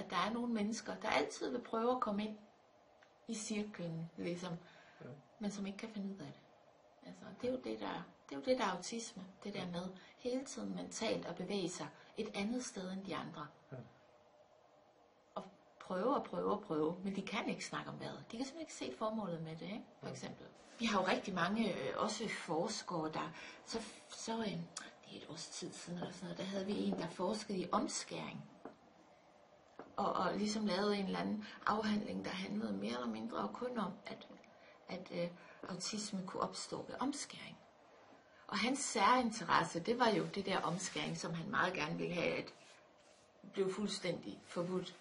at der er nogle mennesker, der altid vil prøve at komme ind i cirklen, ligesom, men som ikke kan finde ud af det. Altså, det er jo det der er autisme, det der med hele tiden mentalt at bevæge sig et andet sted end de andre. Ja. Og prøve, men de kan ikke snakke om vejret. De kan simpelthen ikke se formålet med det, ikke? For eksempel. Vi har jo rigtig mange, også forskere, der, det er et års tid siden, eller sådan noget, der havde vi en, der forskede i omskæring. Og ligesom lavede en eller anden afhandling, der handlede mere eller mindre og kun om, at autisme kunne opstå ved omskæring. Og hans særinteresse, det var jo det der omskæring, som han meget gerne ville have, at blev fuldstændig forbudt,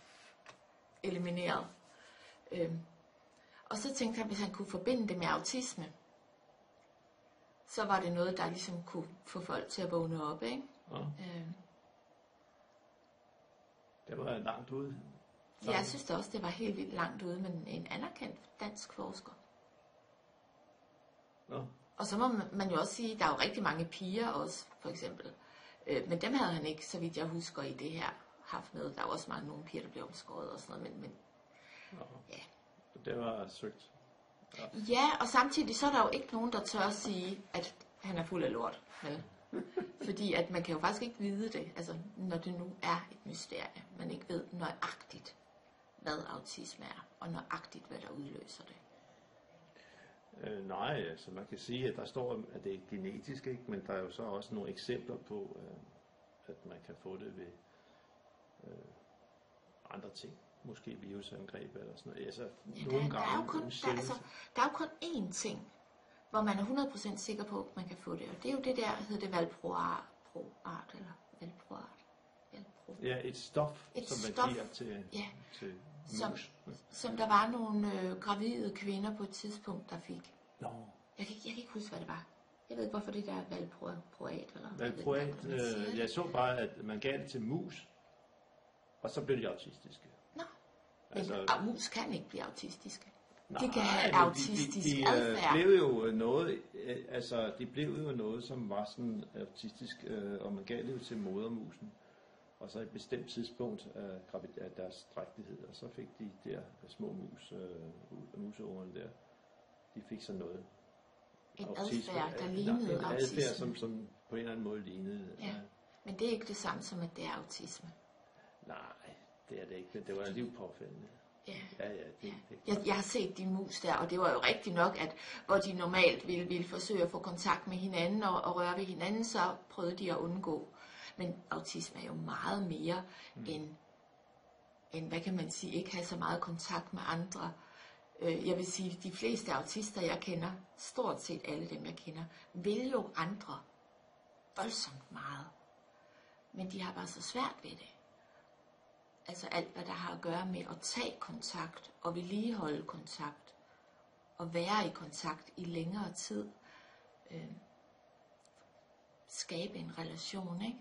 elimineret. Og så tænkte han, hvis han kunne forbinde det med autisme, så var det noget, der ligesom kunne få folk til at vågne op, ikke? Ja. Det var langt ude. Jeg synes da også, det var helt vildt langt ude, men en anerkendt dansk forsker. Ja. Og så må man jo også sige, der er jo rigtig mange piger også, for eksempel. Men dem havde han ikke, så vidt jeg husker, i det her haft med. Der er jo også nogle piger, der blev omskåret og sådan noget, men ja. Det var søgt. Ja, og samtidig så er der jo ikke nogen, der tør at sige, at han er fuld af lort. Vel? Fordi at man kan jo faktisk ikke vide det, altså når det nu er et mysterie. Man ikke ved nøjagtigt, hvad autisme er, og nøjagtigt, hvad der udløser det. Nej, altså man kan sige, at der står, at det er genetisk, ikke? Men der er jo så også nogle eksempler på, at man kan få det ved andre ting. Måske virusangreb eller sådan noget. Altså, der er jo kun én ting, hvor man er 100% sikker på, at man kan få det. Og det er jo det der, hedder det valproat, eller valproat. Ja, et stof, som man giver til mus. Som der var nogle gravide kvinder på et tidspunkt, der fik. Nå. Jeg kan ikke huske, hvad det var. Jeg ved ikke, hvorfor det der valproat. Valproat, jeg så bare, at man gav det til mus, og så blev de autistiske. Nå, men altså, mus kan ikke blive autistiske. Nej, de kan have autistisk adfærd. De blev jo noget, som var sådan autistisk, og man gav det jo til modermusen. Og så et bestemt tidspunkt af deres drægtighed, og så fik de der små museungerne der, de fik sådan noget. En adfærd, der lignede autisme. En adfærd, som på en eller anden måde lignede. Ja, men det er ikke det samme som, at det er autisme. Nej, det er det ikke, men det var alligevel påfældende. Jeg har set de mus der, og det var jo rigtigt nok, at hvor de normalt ville forsøge at få kontakt med hinanden og røre ved hinanden, så prøvede de at undgå. Men autisme er jo meget mere end, hvad kan man sige, ikke have så meget kontakt med andre. Jeg vil sige, at de fleste autister, jeg kender, stort set alle dem, jeg kender, vil jo andre voldsomt meget. Men de har bare så svært ved det. Altså alt, hvad der har at gøre med at tage kontakt og vedligeholde kontakt og være i kontakt i længere tid. Skabe en relation, ikke?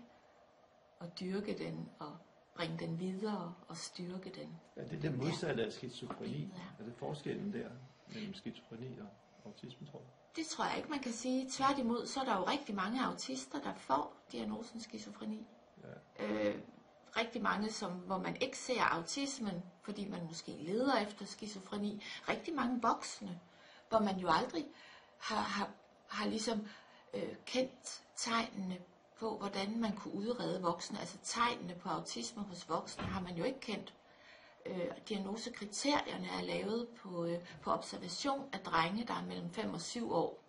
Og dyrke den og bringe den videre og styrke den. Ja, det er det modsatte af skizofreni. Er det forskellen der mellem skizofreni og autisme, tror jeg? Det tror jeg ikke, man kan sige. Tværtimod, så er der jo rigtig mange autister, der får diagnosen skizofreni. Ja. Rigtig mange, hvor man ikke ser autismen, fordi man måske leder efter skizofreni. Rigtig mange voksne, hvor man jo aldrig har ligesom kendt tegnene på, hvordan man kunne udrede voksne. Altså tegnene på autisme hos voksne har man jo ikke kendt. Diagnosekriterierne er lavet på observation af drenge, der er mellem 5 og 7 år.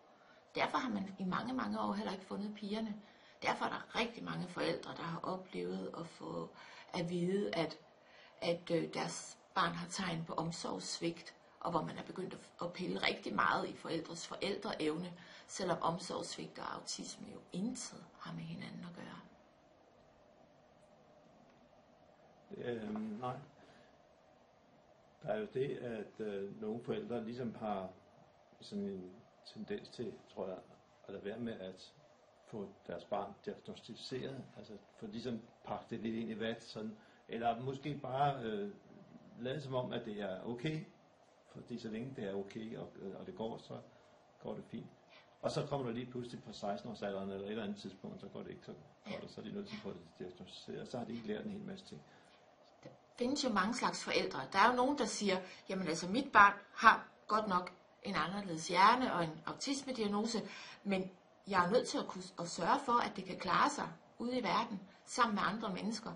Derfor har man i mange, mange år heller ikke fundet pigerne. Derfor er der rigtig mange forældre, der har oplevet at få at vide, at deres barn har tegn på omsorgssvigt, og hvor man er begyndt at pille rigtig meget i forældres forældreevne, selvom omsorgssvigt og autisme jo intet har med hinanden at gøre. Nej. Der er jo det, at nogle forældre ligesom har sådan en tendens til, tror jeg, at lade være med at få deres barn diagnosticeret, altså for ligesom pakke det lidt ind i vat, sådan, eller måske bare lade som om, at det er okay, fordi så længe det er okay, og det går, så går det fint. Og så kommer der lige pludselig på 16-årsalderen, eller et eller andet tidspunkt, så går det ikke så godt, og så er de nødt til at få det diagnosticeret, og så har de ikke lært en hel masse ting. findes jo mange slags forældre. Der er jo nogen, der siger, jamen altså mit barn har godt nok en anderledes hjerne og en autismediagnose, men jeg er nødt til at sørge for, at det kan klare sig ude i verden, sammen med andre mennesker.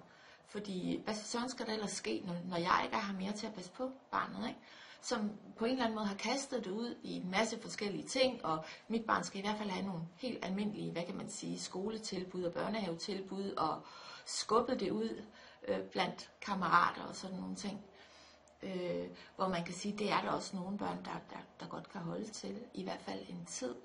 Fordi hvad sådan skal der ellers ske, når jeg ikke har mere til at passe på barnet, ikke? Som på en eller anden måde har kastet det ud i en masse forskellige ting, og mit barn skal i hvert fald have nogle helt almindelige, hvad kan man sige, skoletilbud og børnehavetilbud, og skubbet det ud blandt kammerater og sådan nogle ting. Hvor man kan sige, det er der også nogle børn, der godt kan holde til, i hvert fald en tid.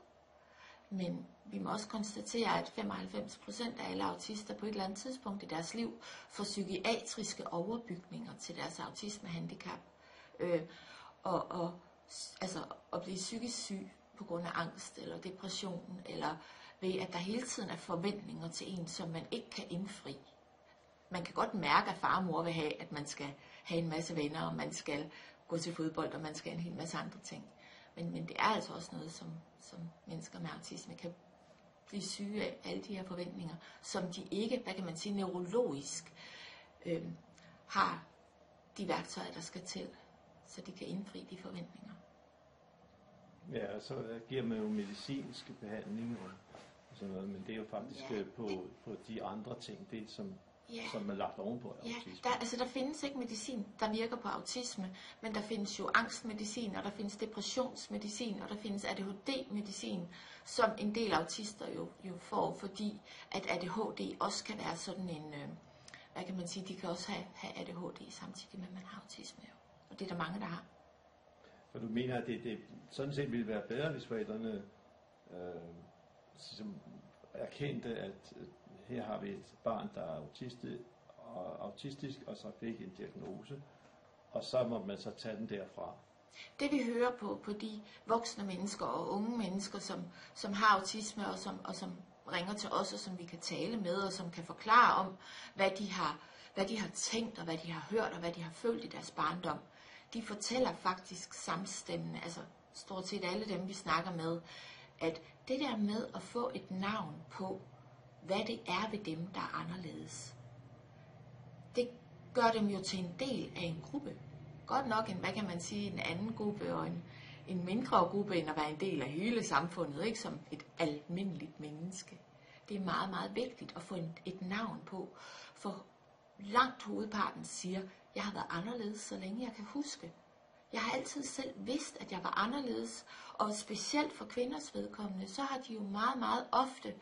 Men vi må også konstatere, at 95% af alle autister på et eller andet tidspunkt i deres liv får psykiatriske overbygninger til deres autismehandicap. Altså at blive psykisk syg på grund af angst eller depression, eller ved at der hele tiden er forventninger til en, som man ikke kan indfri. Man kan godt mærke, at far og mor vil have, at man skal have en masse venner, og man skal gå til fodbold, og man skal en hel masse andre ting. Men det er altså også noget, som mennesker med autisme kan blive syge af, alle de her forventninger, som de ikke, hvad kan man sige, neurologisk har de værktøjer, der skal til, så de kan indfri de forventninger. Ja, så giver man jo medicinske behandlinger og sådan noget, men det er jo faktisk på de andre ting, det som er lagt ovenpå autisme. Ja, der findes ikke medicin, der virker på autisme, men der findes jo angstmedicin, og der findes depressionsmedicin, og der findes ADHD-medicin, som en del autister jo får, fordi at ADHD også kan være sådan en, hvad kan man sige, de kan også have ADHD samtidig med, at man har autisme. Jo. Og det er der mange, der har. For du mener, at det sådan set ville være bedre, hvis forældrene erkendte, at her har vi et barn, der er autistisk, og så fik en diagnose, og så må man så tage den derfra. Det vi hører på de voksne mennesker og unge mennesker, som har autisme, og som ringer til os, og som vi kan tale med, og som kan forklare om, hvad de har tænkt, og hvad de har hørt, og hvad de har følt i deres barndom, de fortæller faktisk samstemmende, altså stort set alle dem, vi snakker med, at det der med at få et navn på, hvad det er ved dem, der er anderledes, det gør dem jo til en del af en gruppe. Godt nok en, hvad kan man sige, en anden gruppe og en mindre gruppe, end at være en del af hele samfundet, ikke som et almindeligt menneske. Det er meget, meget vigtigt at få et navn på, for langt hovedparten siger, jeg har været anderledes, så længe jeg kan huske. Jeg har altid selv vidst, at jeg var anderledes, og specielt for kvinders vedkommende, så har de jo meget, meget ofte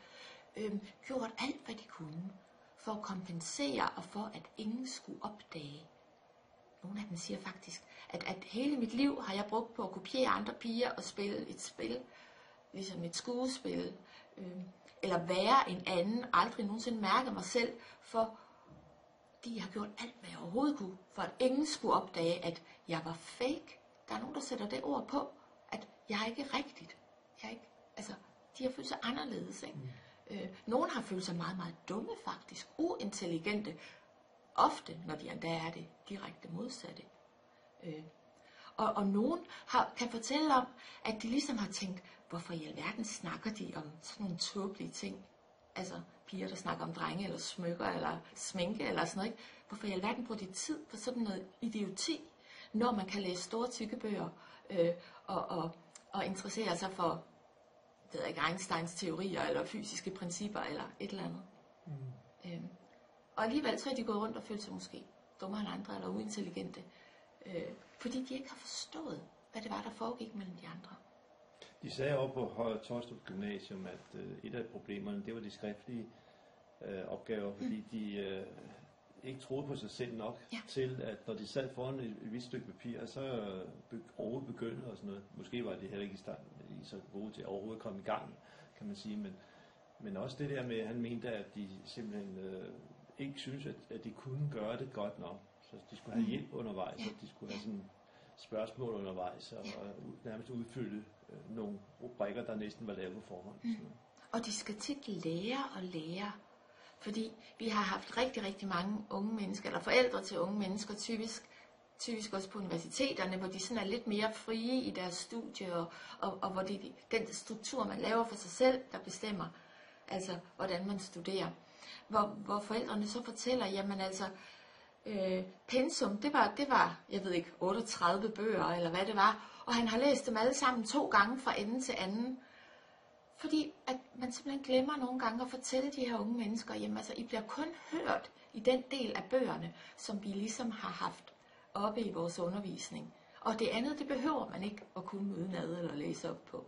gjort alt, hvad de kunne, for at kompensere og for, at ingen skulle opdage. Nogle af dem siger faktisk, at hele mit liv har jeg brugt på at kopiere andre piger og spille et spil, ligesom et skuespil, eller være en anden, aldrig nogensinde mærke mig selv, for de har gjort alt, hvad jeg overhovedet kunne, for at ingen skulle opdage, at jeg var fake. Der er nogen, der sætter det ord på, at jeg er ikke rigtigt. De har følt sig anderledes, ikke? Nogle har følt sig meget, meget dumme faktisk, uintelligente, ofte, når de endda er det direkte modsatte. Og nogen kan fortælle om, at de ligesom har tænkt, hvorfor i alverden snakker de om sådan nogle tåbelige ting? Altså piger, der snakker om drenge, eller smykker, eller sminke, eller sådan noget, ikke? Hvorfor i alverden bruger de tid på sådan noget idioti, når man kan læse store tykke bøger, og interessere sig for, ved jeg ikke, Einsteins teorier, eller fysiske principper, eller et eller andet. Og alligevel så er de gået rundt og følt sig måske dummere end andre, eller uintelligente, fordi de ikke har forstået, hvad det var, der foregik mellem de andre. De sagde over på Høje Taastrup Gymnasium, at et af problemerne, det var de skriftlige opgaver, fordi de ikke troede på sig selv nok til, at når de sad foran et vist stykke papir, så overhovedet begyndte og sådan noget. Måske var de heller ikke i så gode til at overhovedet komme i gang, kan man sige, men også det der med, at han mente, at de simpelthen ikke synes, at de kunne gøre det godt nok. Så de skulle have hjælp undervejs, og de skulle have sådan spørgsmål undervejs, og nærmest udfylde nogle rubrikker, der næsten var lavet på forhånd. Og de skal tit lære, fordi vi har haft rigtig, rigtig mange unge mennesker, eller forældre til unge mennesker, typisk også på universiteterne, hvor de sådan er lidt mere frie i deres studie, og hvor det er den struktur, man laver for sig selv, der bestemmer, altså hvordan man studerer. Hvor forældrene så fortæller, jamen altså, pensum, det var, jeg ved ikke, 38 bøger, eller hvad det var, og han har læst dem alle sammen 2 gange fra ende til anden. Fordi at man simpelthen glemmer nogle gange at fortælle de her unge mennesker, jamen altså, I bliver kun hørt i den del af bøgerne, som vi ligesom har haft oppe i vores undervisning. Og det andet, det behøver man ikke at kunne udenad eller læse op på.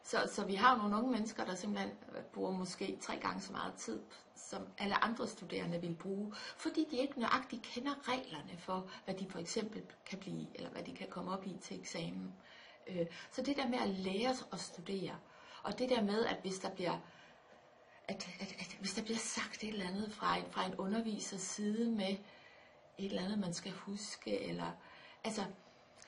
Så vi har jo nogle unge mennesker, der simpelthen bruger måske 3 gange så meget tid, som alle andre studerende vil bruge, fordi de ikke nøjagtigt kender reglerne for, hvad de for eksempel kan blive, eller hvad de kan komme op i til eksamen. Så det der med at lære at studere, og det der med, at hvis der bliver, hvis der bliver sagt et eller andet fra en undervisers side med et eller andet, man skal huske, eller altså,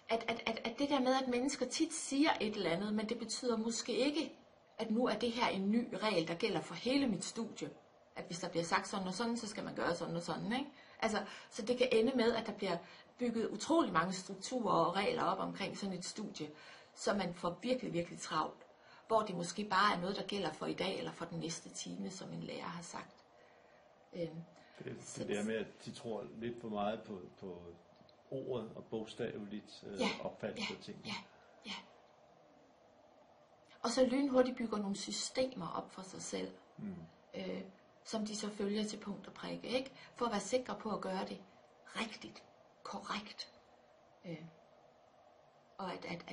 at det der med, at mennesker tit siger et eller andet, men det betyder måske ikke, at nu er det her en ny regel, der gælder for hele mit studie. At hvis der bliver sagt sådan og sådan, så skal man gøre sådan og sådan, ikke? Altså, så det kan ende med, at der bliver bygget utrolig mange strukturer og regler op omkring sådan et studie, så man får virkelig, virkelig travlt. Hvor det måske bare er noget, der gælder for i dag eller for den næste time, som en lærer har sagt. Det der med, at de tror lidt for meget på ordet og bogstaveligt opfattelse af ting. Ja. Og så lynhurtigt bygger nogle systemer op for sig selv, som de så følger til punkt og prikke, ikke? For at være sikre på at gøre det rigtigt, korrekt. Og at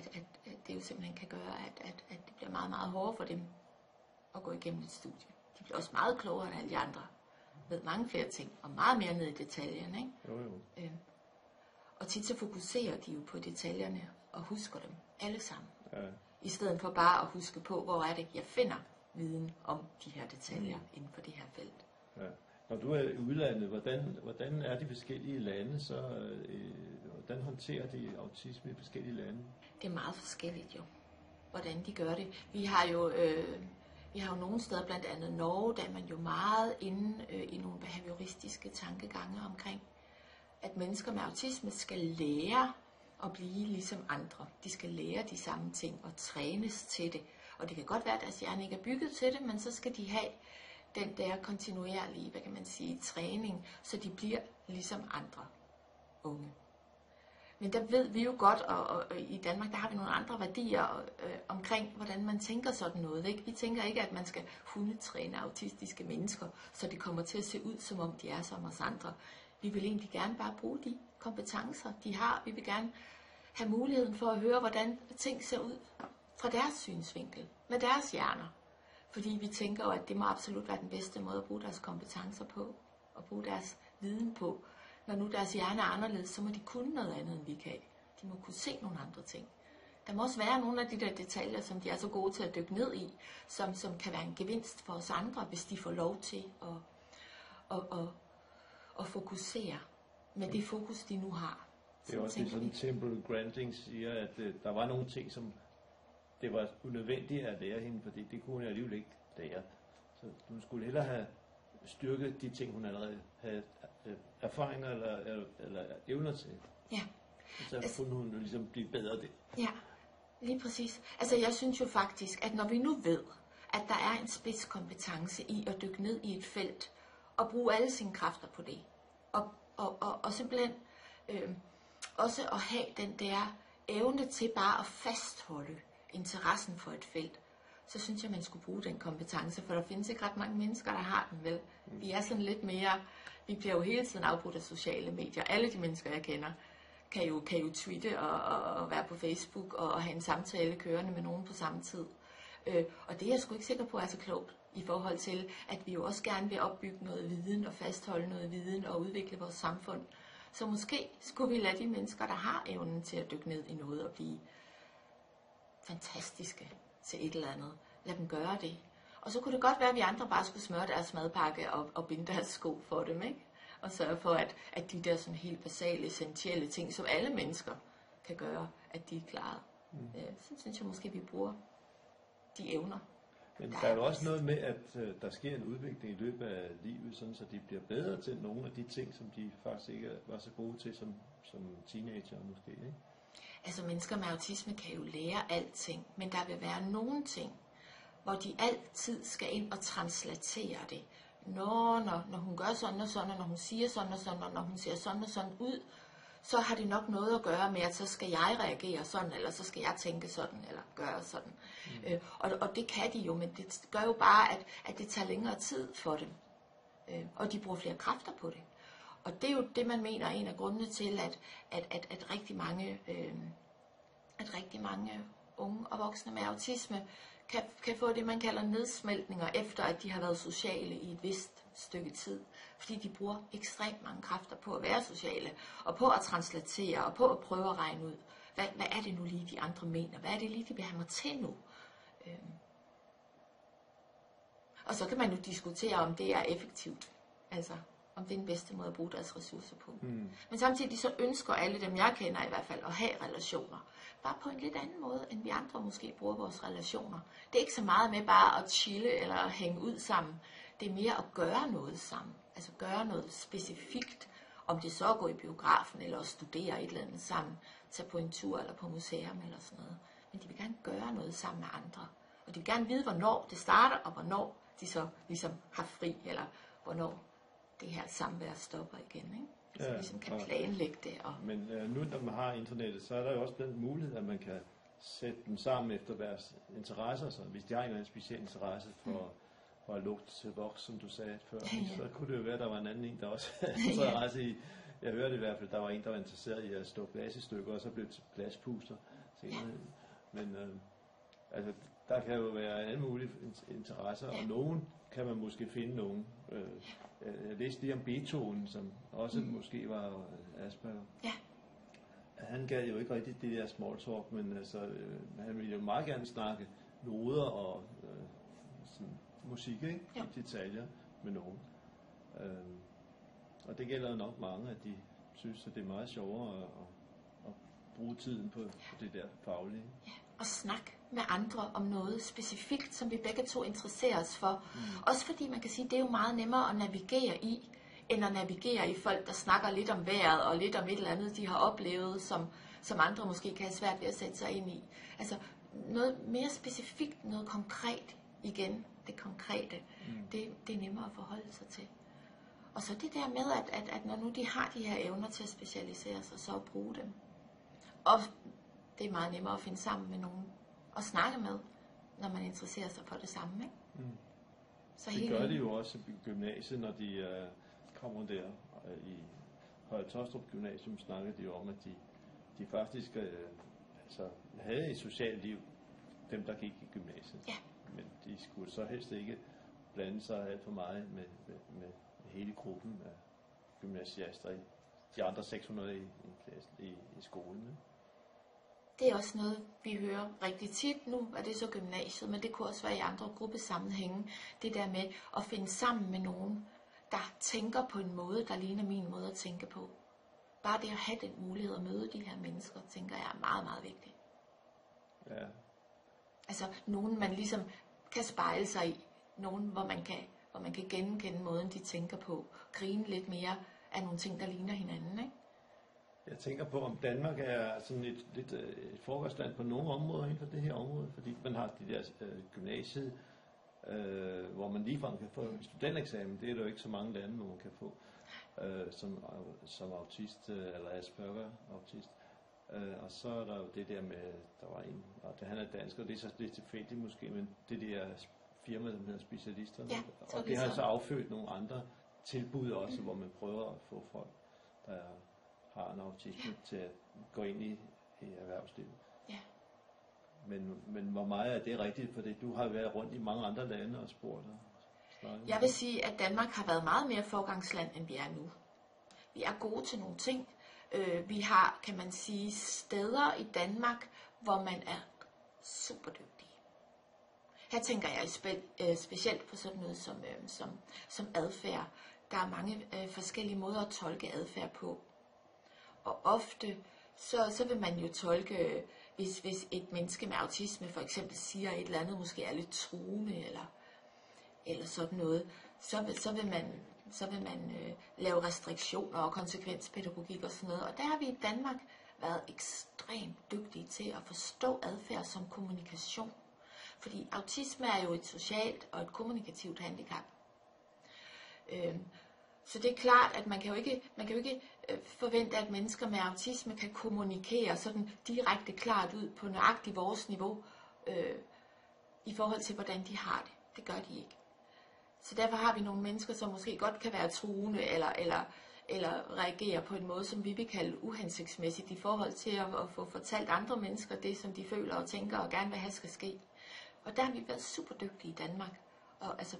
det jo simpelthen kan gøre, at det bliver meget, meget hårdere for dem at gå igennem et studie. De bliver også meget klogere end alle de andre, ved mange flere ting, og meget mere ned i detaljerne, ikke? Jo. Og tit så fokuserer de jo på detaljerne og husker dem alle sammen. Ja. I stedet for bare at huske på, hvor er det, jeg finder viden om de her detaljer inden for det her felt. Ja. Når du er i udlandet, hvordan er de forskellige lande så? Hvordan håndterer de autisme i forskellige lande? Det er meget forskelligt jo, hvordan de gør det. Vi har jo nogle steder, blandt andet Norge, der er man jo meget inde i nogle behavioristiske tankegange omkring, at mennesker med autisme skal lære at blive ligesom andre. De skal lære de samme ting og trænes til det. Og det kan godt være, at deres hjerne ikke er bygget til det, men så skal de have den der kontinuerlige, hvad kan man sige, træning, så de bliver ligesom andre unge. Men der ved vi jo godt, og i Danmark, der har vi nogle andre værdier omkring, hvordan man tænker sådan noget. Ikke? Vi tænker ikke, at man skal hundetræne autistiske mennesker, så de kommer til at se ud, som om de er som os andre. Vi vil egentlig gerne bare bruge de kompetencer, de har. Vi vil gerne have muligheden for at høre, hvordan ting ser ud fra deres synsvinkel, med deres hjerner. Fordi vi tænker jo, at det må absolut være den bedste måde at bruge deres kompetencer på, og bruge deres viden på. Når nu deres hjerne er anderledes, så må de kunne noget andet, end vi kan. De må kunne se nogle andre ting. Der må også være nogle af de der detaljer, som de er så gode til at dykke ned i, som kan være en gevinst for os andre, hvis de får lov til at fokusere med det fokus, de nu har. Det er også det, sådan Temple Grandin siger, at der var nogle ting, som det var unødvendigt at lære hende, fordi det kunne hun alligevel ikke lære. Så hun skulle hellere have styrket de ting, hun allerede havde erfaringer eller evner til. Ja. Så kunne hun jo ligesom blive bedre det. Ja, lige præcis. Altså jeg synes jo faktisk, at når vi nu ved, at der er en spidskompetence i at dykke ned i et felt, og bruge alle sine kræfter på det, og simpelthen også at have den der evne til bare at fastholde interessen for et felt, så synes jeg, man skulle bruge den kompetence, for der findes ikke ret mange mennesker, der har den, vel? Vi er sådan lidt mere, vi bliver jo hele tiden afbrudt af sociale medier. Alle de mennesker, jeg kender, kan jo tweete og være på Facebook og have en samtale kørende med nogen på samme tid. Og det er jeg sgu ikke sikker på er så klogt, i forhold til, at vi jo også gerne vil opbygge noget viden og fastholde noget viden og udvikle vores samfund. Så måske skulle vi lade de mennesker, der har evnen til at dykke ned i noget og blive fantastiske til et eller andet, lad dem gøre det. Og så kunne det godt være, at vi andre bare skulle smøre deres madpakke og binde deres sko for dem, ikke? Og sørge for, at de der sådan helt basale, essentielle ting, som alle mennesker kan gøre, at de er klaret. Så synes jeg måske, at vi bruger de evner. Men der er jo også noget med, at der sker en udvikling i løbet af livet, sådan så de bliver bedre til nogle af de ting, som de faktisk ikke var så gode til som teenager måske, ikke? Altså mennesker med autisme kan jo lære alting, men der vil være nogle ting, hvor de altid skal ind og translatere det når hun gør sådan og sådan, og når hun siger sådan og sådan, og når hun ser sådan og sådan ud, så har det nok noget at gøre med, at så skal jeg reagere sådan, eller så skal jeg tænke sådan, eller gøre sådan. Og det kan de jo, men det gør jo bare, at det tager længere tid for dem. Og de bruger flere kræfter på det. Og det er jo det, man mener er en af grundene til, at rigtig mange unge og voksne med autisme kan få det, man kalder nedsmeltninger, efter at de har været sociale i et vist stykke tid. Fordi de bruger ekstremt mange kræfter på at være sociale, og på at translatere, og på at prøve at regne ud, hvad er det nu lige, de andre mener? Hvad er det lige, de vil have mig til nu? Og så kan man jo diskutere, om det er effektivt. Altså, om det er den bedste måde at bruge deres ressourcer på. Men samtidig så ønsker alle dem, jeg kender i hvert fald, at have relationer. Bare på en lidt anden måde, end vi andre måske bruger vores relationer. Det er ikke så meget med bare at chille eller at hænge ud sammen. Det er mere at gøre noget sammen. Altså gøre noget specifikt. Om det så er at gå i biografen, eller at studere et eller andet sammen. Tage på en tur eller på museum eller sådan noget. Men de vil gerne gøre noget sammen med andre. Og de vil gerne vide, hvornår det starter, og hvornår de så ligesom har fri, eller hvornår det her samvær stopper igen, ikke? Så vi ligesom kan planlægge det. Men nu når man har internettet, så er der jo også den mulighed, at man kan sætte dem sammen efter deres interesser. Så hvis de har en eller anden speciel interesse for at lugte til voks, som du sagde før, så kunne det jo være, at der var en anden, der også havde interesse i. Jeg hørte i hvert fald, der var en, der var interesseret i at stå glas i stykker, og så blev det til glaspuster. Men altså, der kan jo være alle mulige interesser, og nogen kan man måske finde nogen. Jeg læste lige om Beethoven, som også måske var Asperger. Ja. Han gav jo ikke rigtig det der small talk, men altså, han ville jo meget gerne snakke noder og sådan, musik, ikke? I detaljer med nogen. Og det gælder nok mange, at de synes, at det er meget sjovere at bruge tiden på det der faglige. Ja, og snakke med andre om noget specifikt, som vi begge to interesserer os for. Også fordi man kan sige, at det er jo meget nemmere at navigere i, end at navigere i folk, der snakker lidt om vejret og lidt om et eller andet, de har oplevet, som andre måske kan have svært ved at sætte sig ind i. Altså noget mere specifikt, noget konkret igen, det konkrete, det er nemmere at forholde sig til. Og så det der med, at når nu de har de her evner til at specialisere sig, så at bruge dem. Og det er meget nemmere at finde sammen med nogen og snakke med, når man interesserer sig for det samme, ikke? Så det gør de jo også i gymnasiet, når de kommer der. I Høje Taastrup Gymnasium snakkede de jo om, at de faktisk havde et socialt liv, dem der gik i gymnasiet. Ja. Men de skulle så helst ikke blande sig alt for meget med hele gruppen af gymnasiaster, de andre 600 i skolen. Ikke? Det er også noget, vi hører rigtig tit. Nu er det så gymnasiet, men det kunne også være i andre gruppesammenhænge. Det der med at finde sammen med nogen, der tænker på en måde, der ligner min måde at tænke på. Bare det at have den mulighed at møde de her mennesker, tænker jeg er meget, meget vigtigt. Ja. Altså nogen, man ligesom kan spejle sig i. Nogen, hvor man kan genkende måden, de tænker på. Grine lidt mere af nogle ting, der ligner hinanden, ikke? Jeg tænker på, om Danmark er sådan et foregangsland på nogle områder inden for det her område, fordi man har de der gymnasiet, hvor man ligefrem kan få en studentereksamen. Det er der jo ikke så mange lande, hvor man kan få som autist eller Asperger autist. Og så er der jo det der med, der var en, og det han er dansk, og det er så lidt tilfældigt måske, men det der firma, der hedder Specialisterne, ja, og det har så affødt nogle andre tilbud også, hvor man prøver at få folk, der har en autisme, til at gå ind i erhvervslivet. Ja. Men hvor meget er det rigtigt? Fordi du har været rundt i mange andre lande og spurgt dig. Jeg vil sige, at Danmark har været meget mere forgangsland, end vi er nu. Vi er gode til nogle ting. Vi har, kan man sige, steder i Danmark, hvor man er super dygtig. Her tænker jeg specielt på sådan noget som adfærd. Der er mange forskellige måder at tolke adfærd på. Og ofte så vil man jo tolke, hvis et menneske med autisme for eksempel siger et eller andet, måske er lidt truende eller sådan noget, så vil man lave restriktioner og konsekvenspædagogik og sådan noget. Og der har vi i Danmark været ekstremt dygtige til at forstå adfærd som kommunikation. Fordi autisme er jo et socialt og et kommunikativt handicap. Så det er klart, at man kan jo ikke forvente, at mennesker med autisme kan kommunikere sådan direkte klart ud på nøjagtigt vores niveau i forhold til, hvordan de har det. Det gør de ikke. Så derfor har vi nogle mennesker, som måske godt kan være truende eller reagere på en måde, som vi vil kalde uhensigtsmæssigt i forhold til at få fortalt andre mennesker det, som de føler og tænker og gerne vil have skal ske. Og der har vi været super dygtige i Danmark. Og altså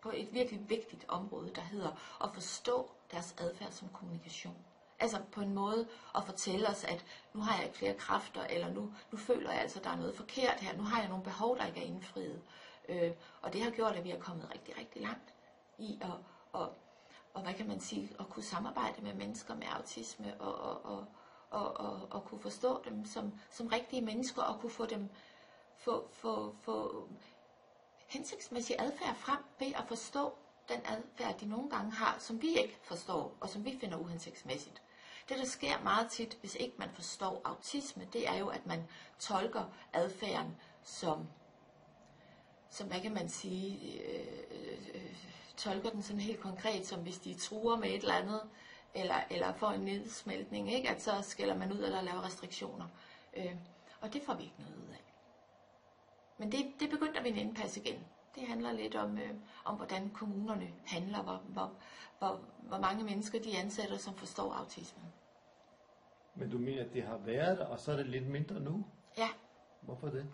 på et virkelig vigtigt område, der hedder at forstå deres adfærd som kommunikation. Altså på en måde at fortælle os, at nu har jeg ikke flere kræfter, eller nu føler jeg altså, at der er noget forkert her, nu har jeg nogle behov, der ikke er indfriet. Og det har gjort, at vi er kommet rigtig, rigtig langt i og hvad kan man sige, at kunne samarbejde med mennesker med autisme, og kunne forstå dem som rigtige mennesker, og kunne få dem få hensigtsmæssig adfærd frem ved at forstå den adfærd, de nogle gange har, som vi ikke forstår, og som vi finder uhensigtsmæssigt. Det, der sker meget tit, hvis ikke man forstår autisme, det er jo, at man tolker adfærden som hvad kan man sige, tolker den sådan helt konkret, som hvis de truer med et eller andet, eller får en nedsmeltning, ikke? At så skælder man ud eller laver restriktioner. Og det får vi ikke noget ud af. Men det begyndte at vinde indpas igen. Det handler lidt om hvordan kommunerne handler, hvor mange mennesker de ansætter, som forstår autismen. Men du mener, at det har været der, og så er det lidt mindre nu? Ja. Hvorfor det?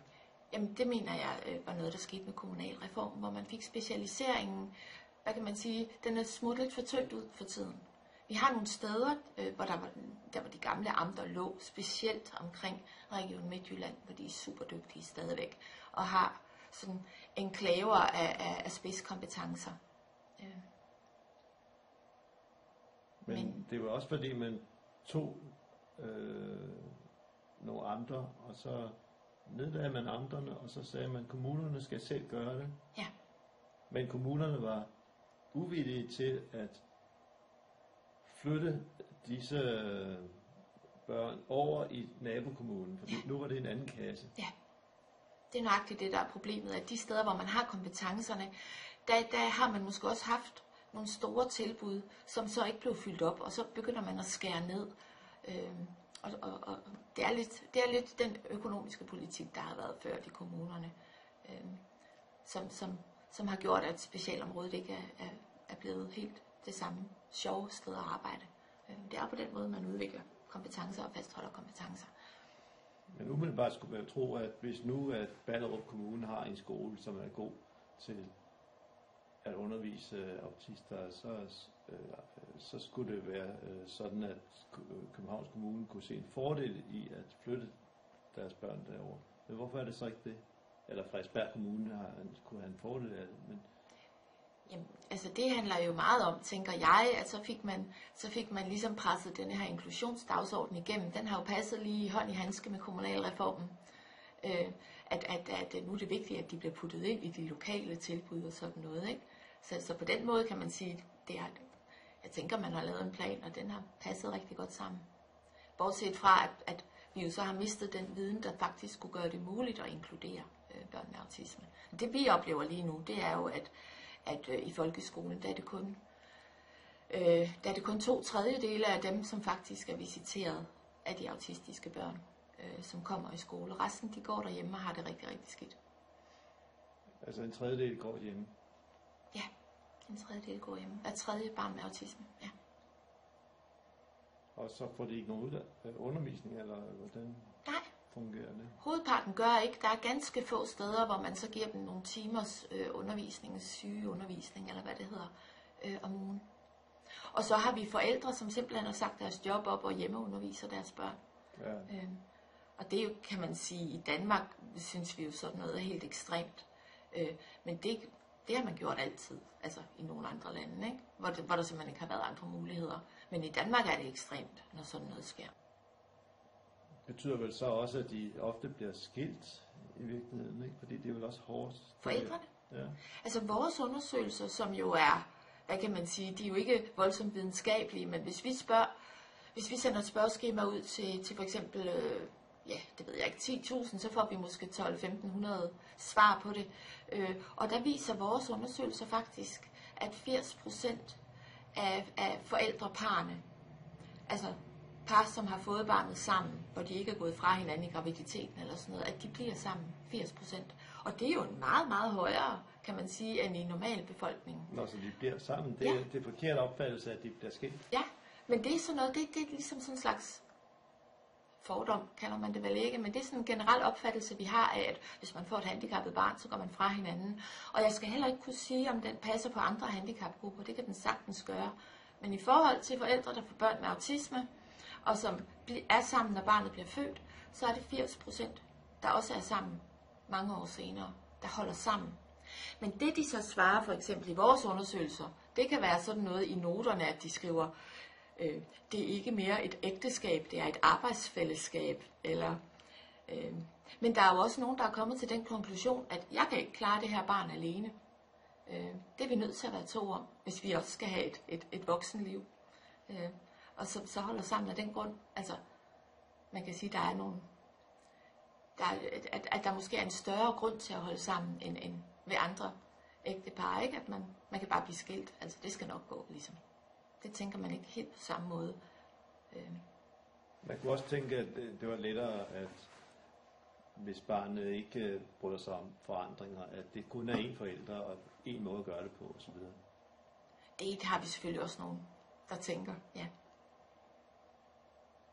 Jamen det mener jeg var noget, der skete med kommunalreformen, hvor man fik specialiseringen, hvad kan man sige, den er smuttet for tyndt ud for tiden. Vi har nogle steder, hvor der var de gamle amter lå, specielt omkring Region Midtjylland, hvor de er super dygtige stadigvæk, og har sådan enklaver af spidskompetencer. Men det var også fordi, man tog nogle amter, og så nedlagde man amterne, og så sagde man, at kommunerne skal selv gøre det. Ja. Men kommunerne var uvillige til at flytte disse børn over i nabokommunen, fordi nu var det en anden kasse. Ja, det er nøjagtigt det, der er problemet, at de steder, hvor man har kompetencerne, der har man måske også haft nogle store tilbud, som så ikke blev fyldt op, og så begynder man at skære ned. Og det er lidt den økonomiske politik, der har været ført i kommunerne, som har gjort, at specialområdet ikke er blevet helt det samme sjove sted at arbejde. Det er på den måde, man udvikler kompetencer og fastholder kompetencer. Men umiddelbart skulle man tro, at hvis nu at Ballerup Kommune har en skole, som er god til at undervise autister, så skulle det være sådan, at Københavns Kommune kunne se en fordel i at flytte deres børn derover. Men hvorfor er det så ikke det? Eller Frederiksberg Kommune kunne have en fordel af det, men jamen, altså det handler jo meget om, tænker jeg, at så fik man ligesom presset den her inklusionsdagsorden igennem. Den har jo passet lige hånd i handske med kommunalreformen. At nu er det vigtigt, at de bliver puttet ind i de lokale tilbud og sådan noget, ikke? Så på den måde kan man sige, jeg tænker, man har lavet en plan, og den har passet rigtig godt sammen. Bortset fra, at vi jo så har mistet den viden, der faktisk skulle gøre det muligt at inkludere børn med autisme. Det vi oplever lige nu, det er jo, at i folkeskolen, der er det kun 2/3 af dem, som faktisk er visiteret af de autistiske børn, som kommer i skole. Resten, de går derhjemme og har det rigtig, rigtig skidt. Altså 1/3 går hjemme? Ja, 1/3 går hjemme. Hver tredje barn med autisme, ja. Og så får de ikke nogen undervisning, eller hvordan fungerer det? Hovedparten gør ikke. Der er ganske få steder, hvor man så giver dem nogle timers undervisning, sygeundervisning, eller hvad det hedder, om ugen. Og så har vi forældre, som simpelthen har sagt deres job op og hjemmeunderviser deres børn. Ja. Og det er jo, kan man sige, i Danmark synes vi jo sådan noget er helt ekstremt. Men det har man gjort altid, altså i nogle andre lande, ikke? Hvor der simpelthen ikke har været andre muligheder. Men i Danmark er det ekstremt, når sådan noget sker. Betyder vel så også, at de ofte bliver skilt i virkeligheden, ikke? Fordi det er vel også hårdt. Forældrene? Ja. Altså vores undersøgelser, som jo er, hvad kan man sige, de er jo ikke voldsomt videnskabelige, men hvis vi sender et spørgeskema ud til for eksempel, det ved jeg ikke, 10.000, så får vi måske 1.200-1.500 svar på det. Og der viser vores undersøgelser faktisk, at 80% af forældreparne, altså par, som har fået barnet sammen, hvor de ikke er gået fra hinanden i graviditeten eller sådan noget, at de bliver sammen 80%. Og det er jo en meget, meget højere, kan man sige, end i normalbefolkningen. Når så de bliver sammen, det er forkert opfattelse, at de bliver skilt. Ja, men det er sådan noget, det er ligesom sådan en slags fordom, kalder man det vel ikke, men det er sådan en generel opfattelse, vi har af, at hvis man får et handicappet barn, så går man fra hinanden. Og jeg skal heller ikke kunne sige, om den passer på andre handicapgrupper, det kan den sagtens gøre. Men i forhold til forældre, der får børn med autisme, og som er sammen, når barnet bliver født, så er det 80%, der også er sammen mange år senere, der holder sammen. Men det, de så svarer, for eksempel i vores undersøgelser, det kan være sådan noget i noterne, at de skriver, det er ikke mere et ægteskab, det er et arbejdsfællesskab. Men der er jo også nogen, der er kommet til den konklusion, at jeg kan ikke klare det her barn alene. Det er vi nødt til at være to om, hvis vi også skal have et voksenliv. Og så holder sammen af den grund. Altså, man kan sige, at der måske er en større grund til at holde sammen, end ved andre ægtepar, ikke? At man kan bare blive skilt. Altså, det skal nok gå, ligesom. Det tænker man ikke helt på samme måde. Man kunne også tænke, at det var lettere, at hvis barnet ikke bryder sig om forandringer, at det kun er én forælder og én måde at gøre det på osv. Det har vi selvfølgelig også nogen, der tænker, ja.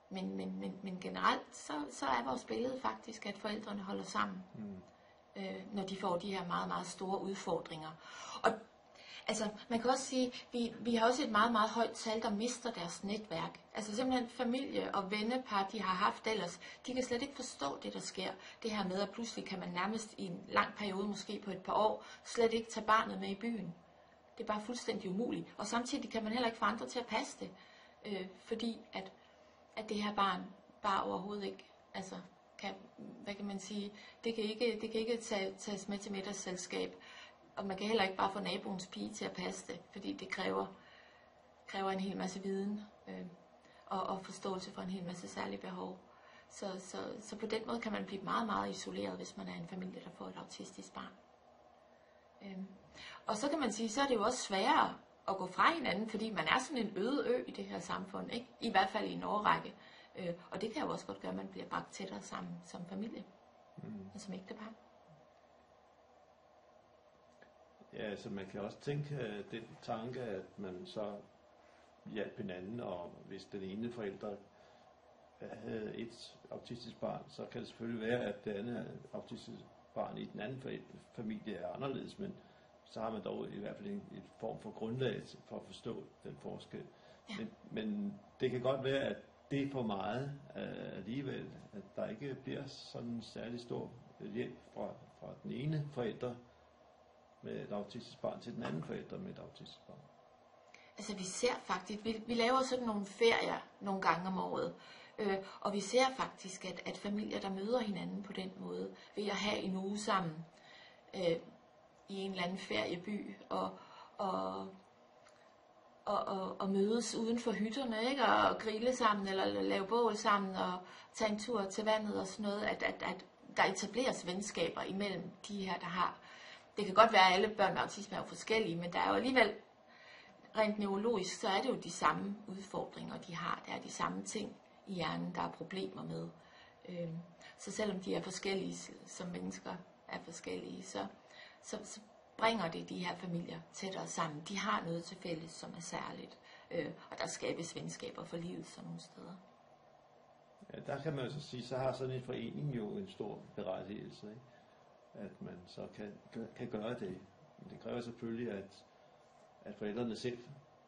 Men generelt, så er vores billede faktisk, at forældrene holder sammen, når de får de her meget, meget store udfordringer. Og altså, man kan også sige, vi har også et meget, meget højt tal, der mister deres netværk. Altså simpelthen familie og vennepar, de har haft ellers, de kan slet ikke forstå det, der sker. Det her med, at pludselig kan man nærmest i en lang periode, måske på et par år, slet ikke tage barnet med i byen. Det er bare fuldstændig umuligt. Og samtidig kan man heller ikke få andre til at passe det, fordi at det her barn bare overhovedet ikke, altså, hvad kan man sige, det kan ikke tages med til middagsselskab. Og man kan heller ikke bare få naboens pige til at passe det, fordi det kræver en hel masse viden og forståelse for en hel masse særlige behov. Så på den måde kan man blive meget, meget isoleret, hvis man er en familie, der får et autistisk barn. Og så kan man sige, så er det jo også sværere at gå fra hinanden, fordi man er sådan en øde ø i det her samfund, ikke? I hvert fald i en årrække. Og det kan jo også godt gøre, at man bliver bragt tættere sammen som familie og som ægtepar. Ja, altså man kan også tænke den tanke, at man så hjælper hinanden, og hvis den ene forælder havde et autistisk barn, så kan det selvfølgelig være, at det andet autistisk barn i den anden familie er anderledes, men så har man dog i hvert fald en form for grundlag for at forstå den forskel. Ja. Men det kan godt være, at det er for meget alligevel, at der ikke bliver sådan en særlig stor hjælp fra den ene forælder med et autistisk barn til den anden forælder med et autistisk barn. Altså vi ser faktisk, vi laver sådan nogle ferier nogle gange om året, og vi ser faktisk, at familier, der møder hinanden på den måde, ved at have en uge sammen i en eller anden ferieby, og mødes uden for hytterne, ikke? Og grille sammen, eller lave bål sammen, og tage en tur til vandet og sådan noget, at der etableres venskaber imellem de her, der har. Det kan godt være, at alle børn med autisme er jo forskellige, men der er jo alligevel, rent neurologisk, så er det jo de samme udfordringer, de har. Der er de samme ting i hjernen, der er problemer med. Så selvom de er forskellige, som mennesker er forskellige, så bringer det de her familier tættere sammen. De har noget til fælles, som er særligt. Og der skabes venskaber for livet sådan nogle steder. Ja, der kan man så sige, så har sådan en forening jo en stor berettigelse, ikke? At man så kan gøre det. Men det kræver selvfølgelig, at forældrene selv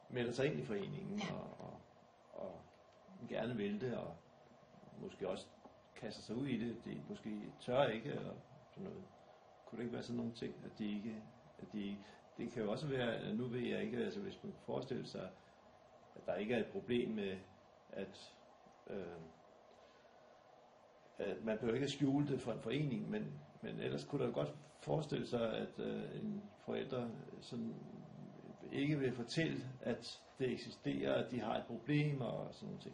melder sig ind i foreningen, ja. og gerne vil det, og måske også kaster sig ud i det. De måske tør ikke, eller sådan noget. Kunne det ikke være sådan nogle ting, at de ikke... Det kan jo også være, nu ved jeg ikke, altså hvis man forestiller sig, at der ikke er et problem med, at man behøver ikke skjule det for en forening, men ellers kunne der godt forestille sig, at en forælder sådan ikke vil fortælle, at det eksisterer, at de har et problem og sådan noget.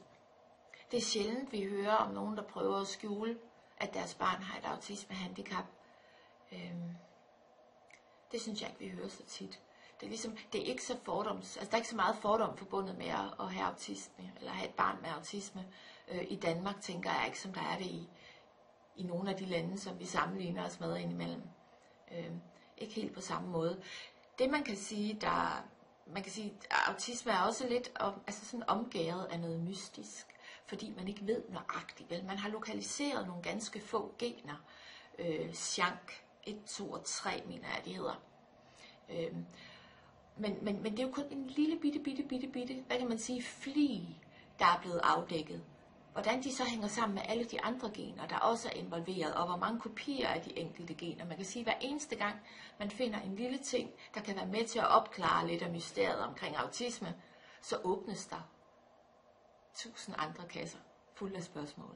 Det er sjældent, vi hører om nogen, der prøver at skjule, at deres barn har et autismehandicap. Det synes jeg ikke, vi hører så tit. det er ikke så fordoms, altså der er ikke så meget fordom forbundet med at have autisme, eller have et barn med autisme i Danmark, tænker jeg ikke, som der er det i nogle af de lande, som vi sammenligner os med indimellem. Ikke helt på samme måde. Det man kan sige, at autisme er også lidt sådan omgæret af noget mystisk, fordi man ikke ved nøjagtigt, vel? Man har lokaliseret nogle ganske få gener, SHANK 1, 2 og 3, mener jeg, de hedder. Men det er jo kun en lille bitte, hvad kan man sige, flig, der er blevet afdækket. Hvordan de så hænger sammen med alle de andre gener, der også er involveret, og hvor mange kopier af de enkelte gener. Man kan sige, at hver eneste gang, man finder en lille ting, der kan være med til at opklare lidt af mysteriet omkring autisme, så åbnes der 1000 andre kasser fulde af spørgsmål.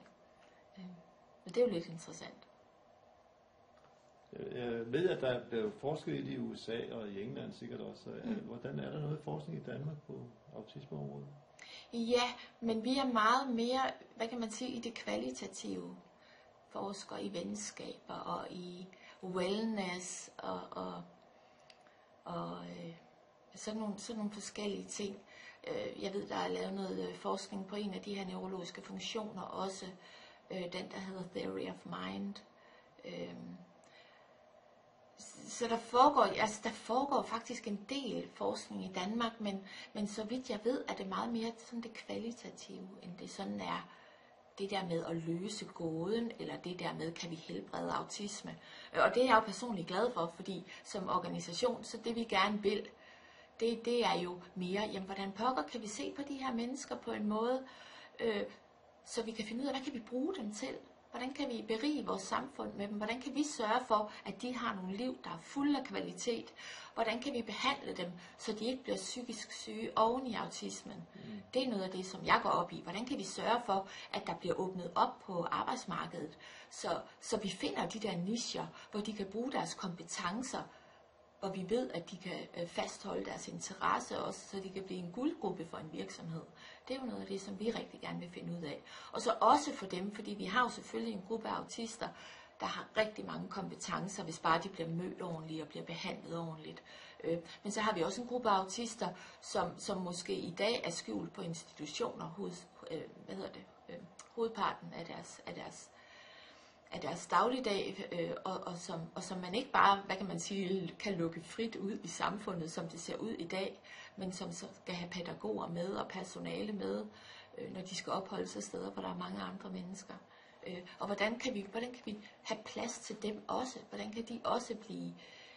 Men det er jo lidt interessant. Jeg ved, at der blev forsket i USA og i England sikkert også. Hvordan er der noget forskning i Danmark på autismeområdet? Ja, men vi er meget mere, hvad kan man sige, i det kvalitative. Forsker i venskaber og i wellness og sådan nogle forskellige ting. Jeg ved, der er lavet noget forskning på en af de her neurologiske funktioner også. Den, der hedder Theory of Mind. Så der foregår faktisk en del forskning i Danmark, men så vidt jeg ved, er det meget mere sådan det kvalitative, end det sådan er det der med at løse gåden, eller det der med, kan vi helbrede autisme. Og det er jeg jo personligt glad for, fordi som organisation, så det vi gerne vil, det er jo mere, jamen hvordan pokker kan vi se på de her mennesker på en måde, så vi kan finde ud af, hvad kan vi bruge dem til? Hvordan kan vi berige vores samfund med dem? Hvordan kan vi sørge for, at de har nogle liv, der er fulde af kvalitet? Hvordan kan vi behandle dem, så de ikke bliver psykisk syge oven i autismen? Det er noget af det, som jeg går op i. Hvordan kan vi sørge for, at der bliver åbnet op på arbejdsmarkedet, så vi finder de der nicher, hvor de kan bruge deres kompetencer, hvor vi ved, at de kan fastholde deres interesse også, så de kan blive en guldgruppe for en virksomhed. Det er jo noget af det, som vi rigtig gerne vil finde ud af. Og så også for dem, fordi vi har jo selvfølgelig en gruppe af autister, der har rigtig mange kompetencer, hvis bare de bliver mødt ordentligt og bliver behandlet ordentligt. Men så har vi også en gruppe af autister, som måske i dag er skjult på institutioner, hovedparten af deres dagligdag, og som man ikke bare, hvad kan man sige, kan lukke frit ud i samfundet, som det ser ud i dag, men som så skal have pædagoger med og personale med, når de skal opholde sig steder, hvor der er mange andre mennesker. Og hvordan kan vi have plads til dem også? Hvordan kan de også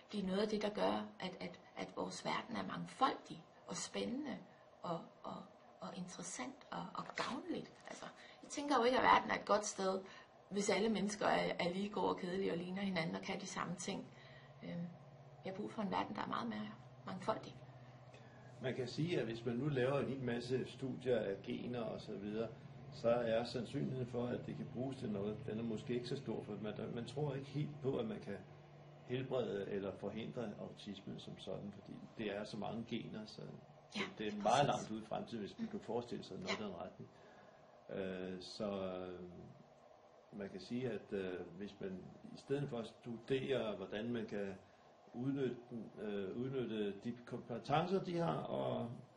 blive noget af det, der gør, at vores verden er mangfoldig og spændende og interessant og gavnligt? Altså, jeg tænker jo ikke, at verden er et godt sted, hvis alle mennesker er lige gode og kedelige og ligner hinanden og kan de samme ting. Jeg har brug for en verden, der er meget mere mangfoldig. Man kan sige, at hvis man nu laver en hel masse studier af gener og så videre, så er sandsynligheden for, at det kan bruges til noget, den er måske ikke så stor, for man tror ikke helt på, at man kan helbrede eller forhindre autisme som sådan, fordi det er så mange gener, så det er meget langt ude i fremtiden, hvis man kan forestille sig noget i den retning. Man kan sige, at hvis man i stedet for at studere, hvordan man kan udnytte de kompetencer, de har,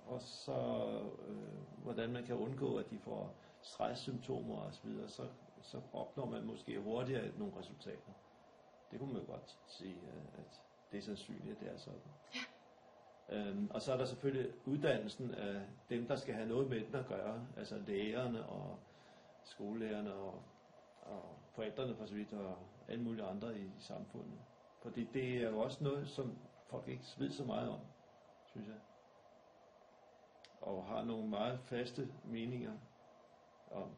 og så hvordan man kan undgå, at de får stresssymptomer osv., så opnår man måske hurtigere nogle resultater. Det kunne man jo godt sige, at det er sandsynligt, at det er sådan. Ja. Og så er der selvfølgelig uddannelsen af dem, der skal have noget med den at gøre, altså lærerne og skolelærerne og forældrene for så vidt, og alle mulige andre i samfundet. Fordi det er jo også noget, som folk ikke ved så meget om, synes jeg. Og har nogle meget faste meninger om.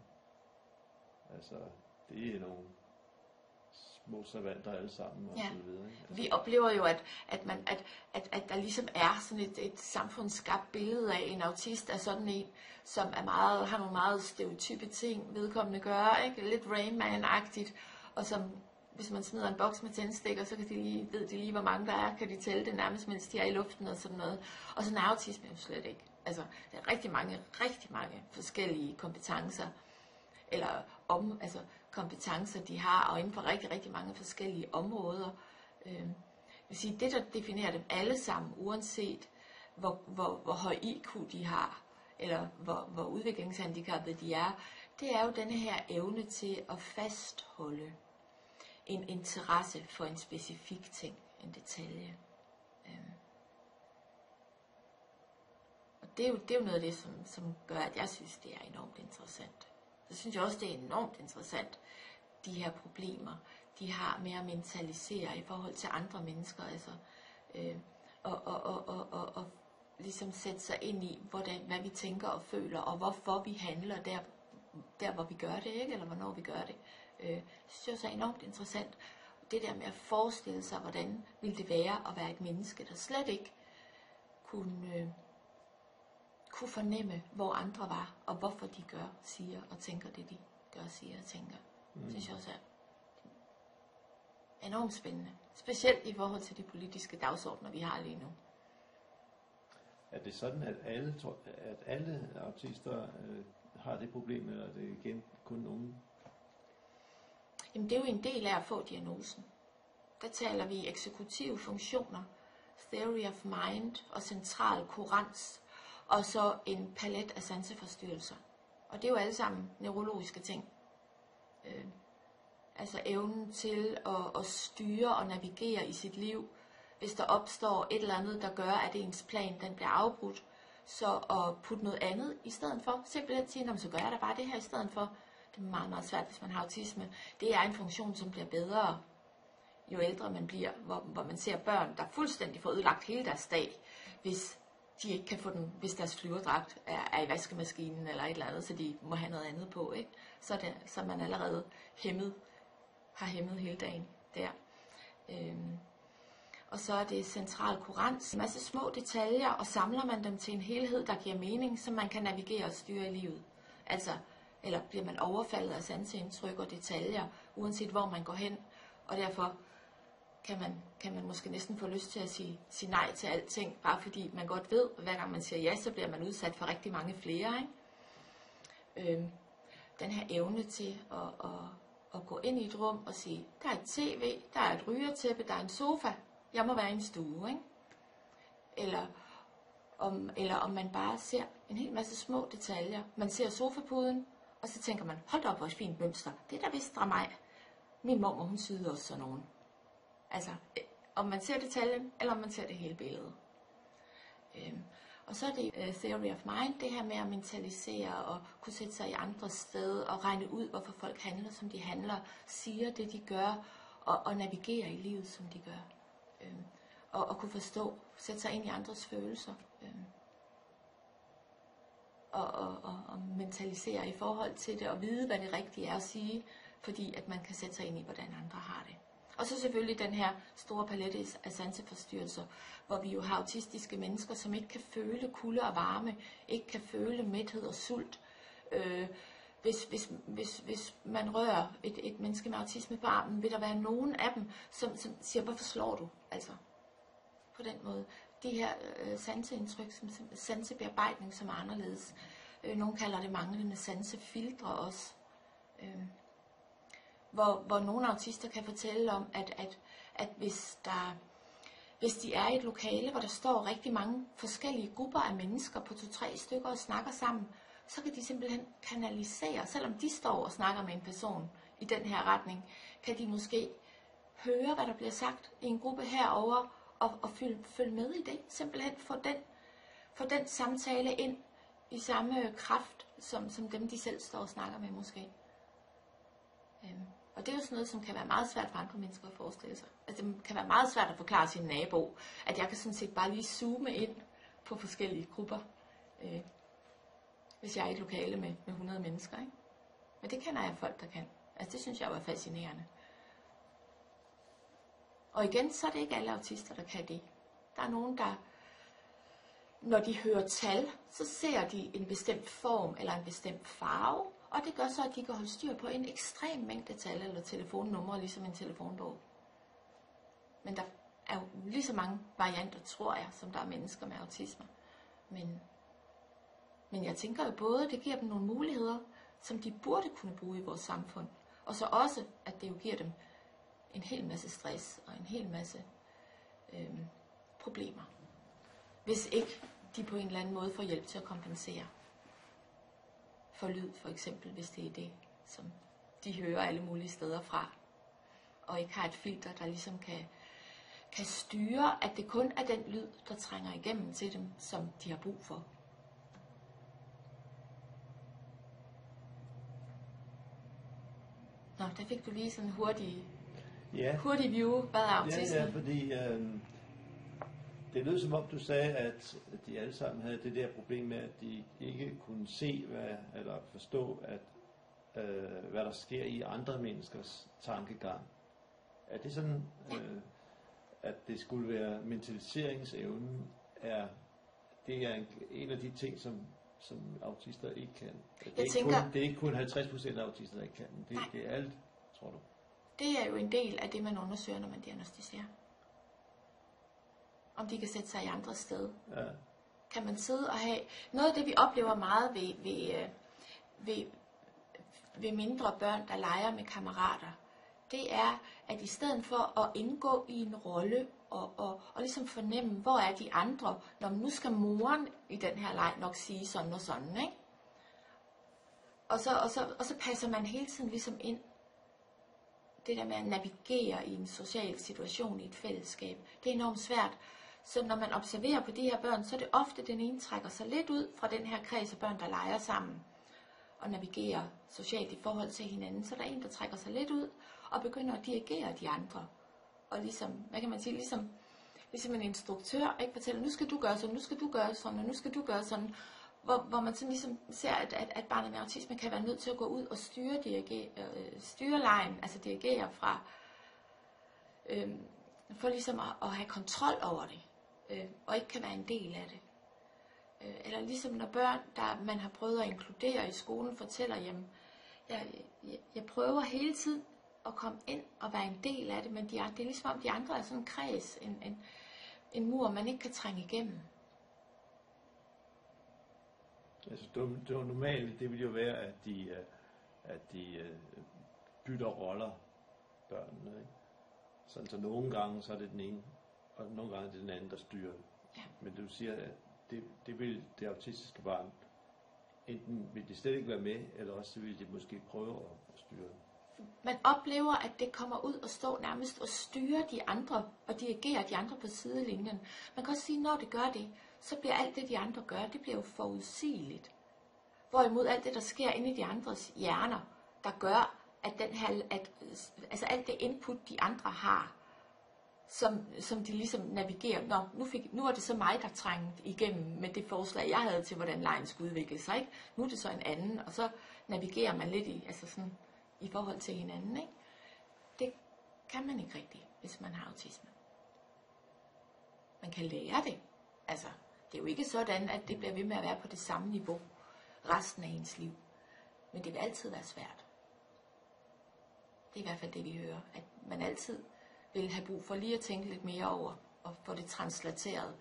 Altså, det er nogle små savanter alle sammen og så videre. Altså. Vi oplever jo, at der ligesom er sådan et samfundsskabt billede af en autist, af sådan en, som har nogle meget stereotype ting, vedkommende gør, ikke? Lidt Rain Man-agtigt, og som, hvis man smider en boks med tændstikker, så kan ved de lige, hvor mange der er, kan de tælle det nærmest, mens de er i luften og sådan noget. Og sådan er autisme jo slet ikke. Altså, der er rigtig mange forskellige kompetencer, eller kompetencer, de har, og inden for rigtig, rigtig mange forskellige områder. vil sige, det, der definerer dem alle sammen, uanset hvor høj IQ de har, eller hvor udviklingshandicappede de er, det er jo denne her evne til at fastholde en interesse for en specifik ting, en detalje. Og det er jo noget af det, som gør, at jeg synes, det er enormt interessant. Så synes jeg også, det er enormt interessant, de her problemer, de har med at mentalisere i forhold til andre mennesker, altså, og ligesom sætte sig ind i, hvad vi tænker og føler, og hvorfor vi handler der hvor vi gør det, ikke? Eller hvornår vi gør det. Det synes jeg også er enormt interessant. Det der med at forestille sig, hvordan ville det være at være et menneske, der slet ikke kunne fornemme, hvor andre var, og hvorfor de gør, siger og tænker det, de gør, siger og tænker. Det synes jeg også er enormt spændende. Specielt i forhold til de politiske dagsordner, vi har lige nu. Er det sådan, at alle autister har det problem, eller er det igen kun nogen? Jamen, det er jo en del af at få diagnosen. Der taler vi eksekutive funktioner, theory of mind og central kurrens, og så en palet af sanseforstyrrelser. Og det er jo alle sammen neurologiske ting. Altså evnen til at styre og navigere i sit liv. Hvis der opstår et eller andet, der gør, at ens plan den bliver afbrudt, så at putte noget andet i stedet for. Simpelthen sige, så gør jeg da bare det her i stedet for. Det er meget, meget svært, hvis man har autisme. Det er en funktion, som bliver bedre, jo ældre man bliver, hvor man ser børn, der fuldstændig får ødelagt hele deres dag, hvis de ikke kan få den, hvis deres flyverdragt er i vaskemaskinen eller et eller andet, så de må have noget andet på, ikke? Så er man allerede har hæmmet hele dagen der. Og så er det central kurrens, en masse små detaljer, og samler man dem til en helhed, der giver mening, så man kan navigere og styre i livet. Altså, eller bliver man overfaldet af sanseindtryk og detaljer, uanset hvor man går hen, og derfor kan man måske næsten få lyst til at sige nej til alting, bare fordi man godt ved, at hver gang man siger ja, så bliver man udsat for rigtig mange flere, ikke? Den her evne til at gå ind i et rum og sige, der er et tv, der er et rygertæppe, der er en sofa, jeg må være i en stue, ikke? Eller om man bare ser en hel masse små detaljer. Man ser sofapuden, og så tænker man, hold da op, hvor et fint mønster. Det der vist fra mig. Min mor, hun syede også sådan nogen. Altså, om man ser detaljen, eller om man ser det hele billede. Og så er det theory of mind, det her med at mentalisere og kunne sætte sig i andre steder og regne ud, hvorfor folk handler, som de handler, siger det, de gør, og navigere i livet, som de gør. Og kunne forstå, sætte sig ind i andres følelser. Og mentalisere i forhold til det, og vide, hvad det rigtige er at sige, fordi at man kan sætte sig ind i, hvordan andre har det. Og så selvfølgelig den her store palette af sanseforstyrrelser, hvor vi jo har autistiske mennesker, som ikke kan føle kulde og varme, ikke kan føle mæthed og sult. Hvis man rører et menneske med autisme på armen, vil der være nogen af dem, som siger, hvorfor slår du? Altså, på den måde. De her sanseindtryk, sansebearbejdning, som er anderledes. Nogle kalder det manglende sansefiltre også. Hvor nogle autister kan fortælle om, at hvis de er i et lokale, hvor der står rigtig mange forskellige grupper af mennesker på 2-3 stykker og snakker sammen, så kan de simpelthen kanalisere, selvom de står og snakker med en person i den her retning, kan de måske høre, hvad der bliver sagt i en gruppe herover og følge med i det. Simpelthen få den samtale ind i samme kraft, som dem, de selv står og snakker med måske. Og det er jo sådan noget, som kan være meget svært for andre mennesker at forestille sig. Altså det kan være meget svært at forklare sin nabo, at jeg kan sådan set bare lige zoome ind på forskellige grupper, hvis jeg er i et lokale med 100 mennesker, ikke? Men det kender jeg folk, der kan. Altså det synes jeg jo er fascinerende. Og igen, så er det ikke alle autister, der kan det. Der er nogen, der, når de hører tal, så ser de en bestemt form eller en bestemt farve, og det gør så, at de kan holde styr på en ekstrem mængde tal eller telefonnumre, ligesom en telefonbog. Men der er jo lige så mange varianter, tror jeg, som der er mennesker med autisme. Men jeg tænker jo både, det giver dem nogle muligheder, som de burde kunne bruge i vores samfund, og så også, at det jo giver dem en hel masse stress og en hel masse problemer. Hvis ikke de på en eller anden måde får hjælp til at kompensere for lyd, for eksempel, hvis det er det, som de hører alle mulige steder fra, og ikke har et filter, der ligesom kan styre, at det kun er den lyd, der trænger igennem til dem, som de har brug for. Nå, der fik du lige sådan en hurtig view. Hvad er autisme? Ja, fordi det lød som om du sagde, at de alle sammen havde det der problem med, at de ikke kunne se eller forstå, hvad der sker i andre menneskers tankegang. Er det sådan, at det skulle være mentaliseringsevnen, det er en af de ting, som autister ikke kan? Det er ikke kun 50% af autister, der ikke kan. Det er alt, tror du? Det er jo en del af det, man undersøger, når man diagnostiserer. Om de kan sætte sig i andre steder. Ja. Kan man sidde og have... Noget af det, vi oplever meget ved mindre børn, der leger med kammerater, det er, at i stedet for at indgå i en rolle og ligesom fornemme, hvor er de andre, når nu skal moren i den her leg nok sige sådan og sådan, ikke? Og så passer man hele tiden ligesom ind. Det der med at navigere i en social situation, i et fællesskab, det er enormt svært. Så når man observerer på de her børn, så er det ofte, den ene trækker sig lidt ud fra den her kreds af børn, der leger sammen og navigerer socialt i forhold til hinanden. Så der er en, der trækker sig lidt ud og begynder at dirigere de andre. Og ligesom, hvad kan man sige, ligesom en instruktør, ikke fortæller, nu skal du gøre sådan, nu skal du gøre sådan, og nu skal du gøre sådan. Hvor man sådan ligesom ser, at barnet med autisme kan være nødt til at gå ud og styre legen, altså dirigere fra, for ligesom at have kontrol over det, og ikke kan være en del af det. Eller ligesom når børn, der man har prøvet at inkludere i skolen, fortæller, jamen, jeg prøver hele tiden at komme ind og være en del af det, men det er ligesom om de andre er sådan en kreds, en mur, man ikke kan trænge igennem. Altså det normale, det vil jo være, at de bytter roller, børnene, ikke? Så nogle gange så er det den ene, og nogle gange er det den anden, der styrer. Ja. Men du siger, at det vil det autistiske barn, enten vil de slet ikke være med, eller også vil de måske prøve at styre. Man oplever, at det kommer ud og stå nærmest og styre de andre, og dirigere de andre på sidelinjen. Man kan også sige, at når det gør det, så bliver alt det, de andre gør, det bliver jo forudsigeligt. Hvorimod alt det, der sker inde i de andres hjerner, der gør, at altså alt det input, de andre har, som de ligesom navigerer. Nu er det så mig, der trængte igennem med det forslag, jeg havde til, hvordan legen skulle udvikle sig. Ikke? Nu er det så en anden, og så navigerer man lidt i forhold til hinanden. Ikke? Det kan man ikke rigtigt, hvis man har autisme. Man kan lære det. Altså, det er jo ikke sådan, at det bliver ved med at være på det samme niveau resten af ens liv. Men det vil altid være svært. Det er i hvert fald det, vi hører. At man altid vil have brug for lige at tænke lidt mere over og få det translateret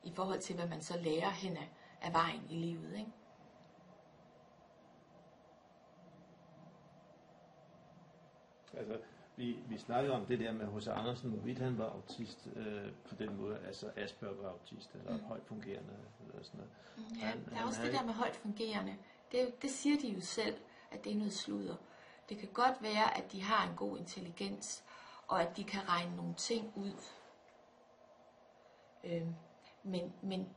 i forhold til, hvad man så lærer hen af vejen i livet. Ikke? Altså, vi snakker om det der med H.C. Andersen, hvorvidt han var autist på den måde, altså Asperger var autist, eller højt fungerende, eller sådan noget. Ja, der er også det der med højt fungerende. Det siger de jo selv, at det er noget sludder. Det kan godt være, at de har en god intelligens, og at de kan regne nogle ting ud. Men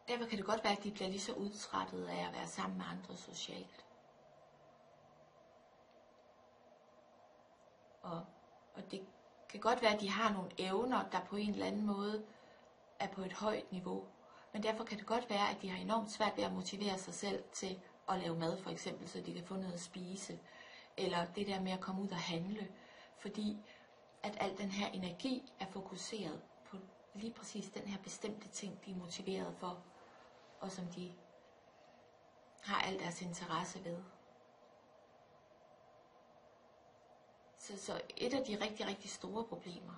derfor kan det godt være, at de bliver lige så udtrættet af at være sammen med andre socialt. Og det kan godt være, at de har nogle evner, der på en eller anden måde er på et højt niveau. Men derfor kan det godt være, at de har enormt svært ved at motivere sig selv til at lave mad, for eksempel, så de kan få noget at spise. Eller det der med at komme ud og handle. Fordi at al den her energi er fokuseret på lige præcis den her bestemte ting, de er motiveret for. Og som de har al deres interesse ved. Så et af de rigtig, rigtig store problemer,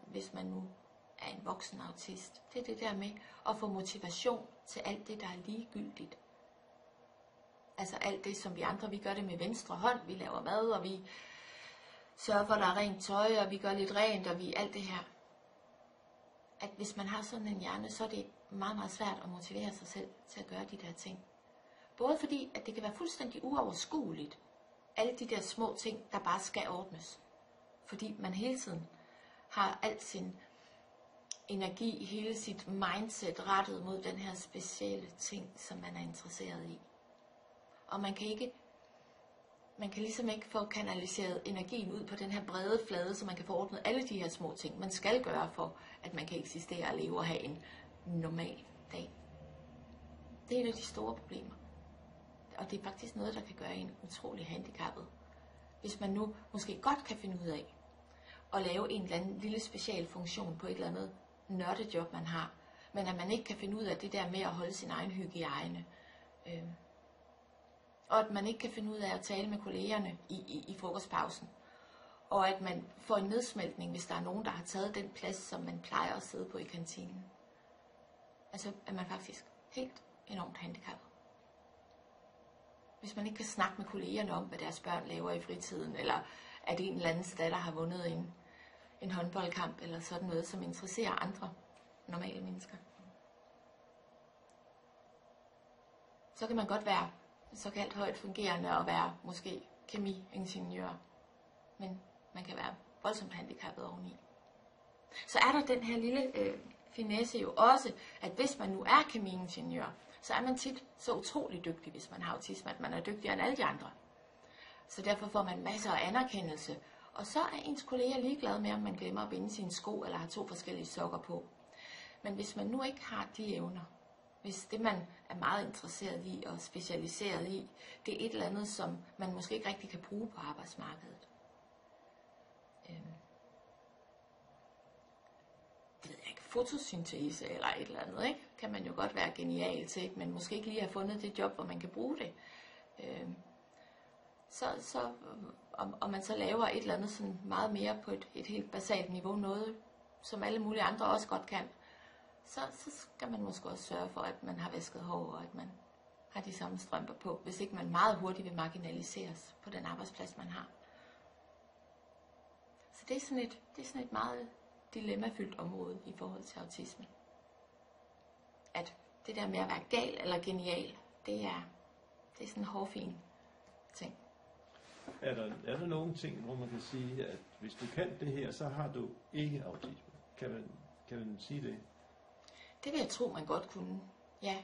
hvis man nu er en voksen autist, det er det der med at få motivation til alt det, der er ligegyldigt. Altså alt det, som vi andre, vi gør det med venstre hånd, vi laver mad, og vi sørger for, at der er rent tøj, og vi gør lidt rent, og vi alt det her. At hvis man har sådan en hjerne, så er det meget, meget svært at motivere sig selv til at gøre de der ting. Både fordi, at det kan være fuldstændig uoverskueligt, alle de der små ting, der bare skal ordnes. Fordi man hele tiden har al sin energi, hele sit mindset rettet mod den her specielle ting, som man er interesseret i. Og man kan ligesom ikke få kanaliseret energien ud på den her brede flade, så man kan få ordnet alle de her små ting, man skal gøre for, at man kan eksistere og leve og have en normal dag. Det er et af de store problemer. Og det er faktisk noget, der kan gøre en utrolig handicappet. Hvis man nu måske godt kan finde ud af at lave en eller anden lille special funktion på et eller andet nørdejob, man har, men at man ikke kan finde ud af det der med at holde sin egen hygiejne, og at man ikke kan finde ud af at tale med kollegerne i frokostpausen, og at man får en nedsmeltning, hvis der er nogen, der har taget den plads, som man plejer at sidde på i kantinen. Altså er man faktisk helt enormt handicappet. Hvis man ikke kan snakke med kollegerne om, hvad deres børn laver i fritiden, eller at en eller anden datter har vundet en håndboldkamp, eller sådan noget, som interesserer andre normale mennesker. Så kan man godt være såkaldt højt fungerende og være måske kemiingeniør, men man kan være voldsomt handicappet oveni. Så er der den her lille finesse jo også, at hvis man nu er kemiingeniør, så er man tit så utrolig dygtig, hvis man har autisme, at man er dygtigere end alle de andre. Så derfor får man masser af anerkendelse, og så er ens kolleger ligeglade med, om man glemmer at binde sine sko, eller har 2 forskellige sokker på. Men hvis man nu ikke har de evner, hvis det man er meget interesseret i og specialiseret i, det er et eller andet, som man måske ikke rigtig kan bruge på arbejdsmarkedet. Det ved jeg ikke, fotosyntese eller et eller andet, ikke? Kan man jo godt være genial til, men måske ikke lige have fundet det job, hvor man kan bruge det. Og man så laver et eller andet sådan meget mere på et helt basalt niveau, noget som alle mulige andre også godt kan, så skal man måske også sørge for, at man har vasket hår, og at man har de samme strømper på, hvis ikke man meget hurtigt vil marginaliseres på den arbejdsplads, man har. Så det er sådan et meget dilemmafyldt område i forhold til autisme. At det der med at være gal eller genial, det er sådan en hårfin ting. Er der nogle ting, hvor man kan sige, at hvis du kan det her, så har du ikke autisme? Kan man sige det? Det vil jeg tro, man godt kunne. Ja.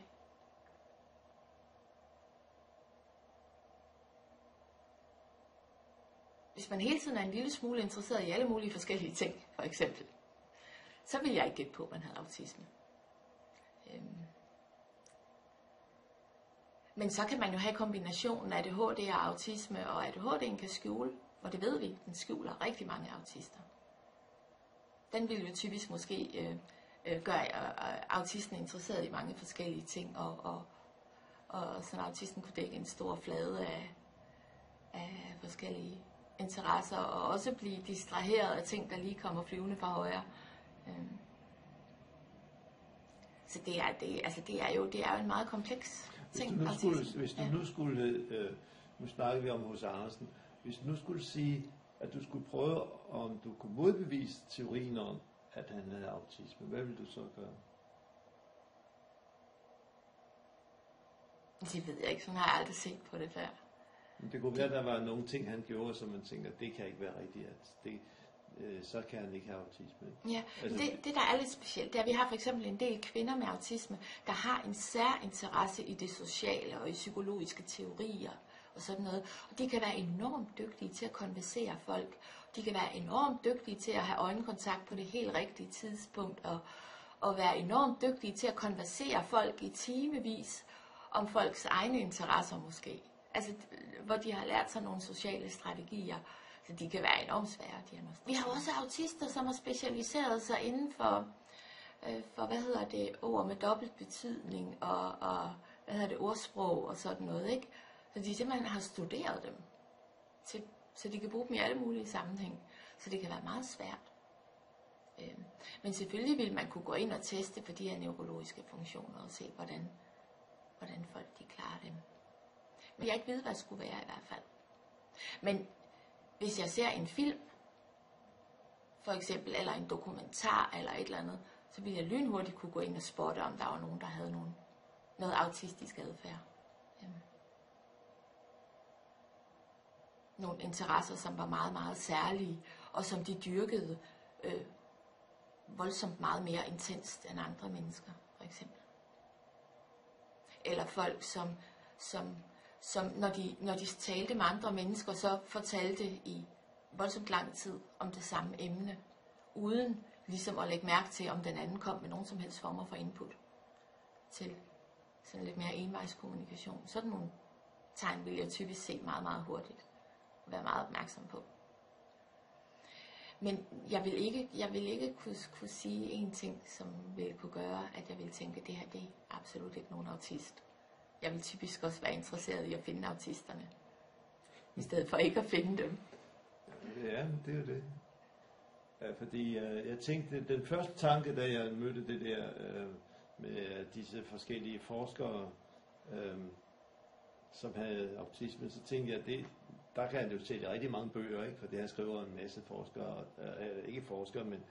Hvis man hele tiden er en lille smule interesseret i alle mulige forskellige ting, for eksempel, så vil jeg ikke gætte på, at man havde autisme. Men så kan man jo have kombinationen af ADHD og autisme, og ADHD'en kan skjule, og det ved vi, den skjuler rigtig mange autister. Den vil jo typisk måske gøre autisten interesseret i mange forskellige ting, og sådan autisten kunne dække en stor flade af forskellige interesser, og også blive distraheret af ting, der lige kommer flyvende fra højre. Så det er jo en meget kompleks ting. Hvis du nu skulle, nu snakker vi om H.C. Andersen, hvis du nu skulle sige, at du skulle prøve, om du kunne modbevise teorien om, at han havde autisme, hvad ville du så gøre? Det ved jeg ikke, sådan har jeg aldrig set på det før. Men det kunne være, at der var nogle ting, han gjorde, som man tænker, det kan ikke være rigtigt, at så kan han ikke have autisme. Ja, altså, det der er lidt specielt, det er, at vi har for eksempel en del kvinder med autisme, der har en særinteresse i det sociale og i psykologiske teorier og sådan noget. Og de kan være enormt dygtige til at konversere folk. De kan være enormt dygtige til at have øjenkontakt på det helt rigtige tidspunkt, og være enormt dygtige til at konversere folk i timevis om folks egne interesser måske. Altså, hvor de har lært sig nogle sociale strategier. Så de kan være enormt svære diagnoser. Vi har også autister, som har specialiseret sig inden for ord med dobbelt betydning og ordsprog og sådan noget, ikke? Så de simpelthen har studeret dem, så de kan bruge dem i alle mulige sammenhæng. Så det kan være meget svært. Men selvfølgelig vil man kunne gå ind og teste på de her neurologiske funktioner og se, hvordan folk de klarer dem. Men jeg ikke ved, hvad det skulle være i hvert fald. Men hvis jeg ser en film, for eksempel, eller en dokumentar, eller et eller andet, så ville jeg lynhurtigt kunne gå ind og spotte, om der var nogen, der havde noget autistisk adfærd. Nogle interesser, som var meget, meget særlige, og som de dyrkede voldsomt meget mere intenst end andre mennesker, for eksempel. Eller folk, som når de talte med andre mennesker, så fortalte i voldsomt lang tid om det samme emne, uden ligesom at lægge mærke til, om den anden kom med nogen som helst former for input til sådan lidt mere envejskommunikation. Sådan nogle tegn vil jeg typisk se meget, meget hurtigt og være meget opmærksom på. Men jeg vil ikke kunne sige en ting, som vil kunne gøre, at jeg vil tænke, at det her det er absolut ikke nogen autist. Jeg vil typisk også være interesseret i at finde autisterne, i stedet for ikke at finde dem. Ja, det er jo det. Ja, fordi jeg tænkte, den første tanke, da jeg mødte det der med disse forskellige forskere, som havde autisme, så tænkte jeg, der kan han jo sætte rigtig mange bøger, ikke? Fordi han skriver en masse forskere, ikke forskere, men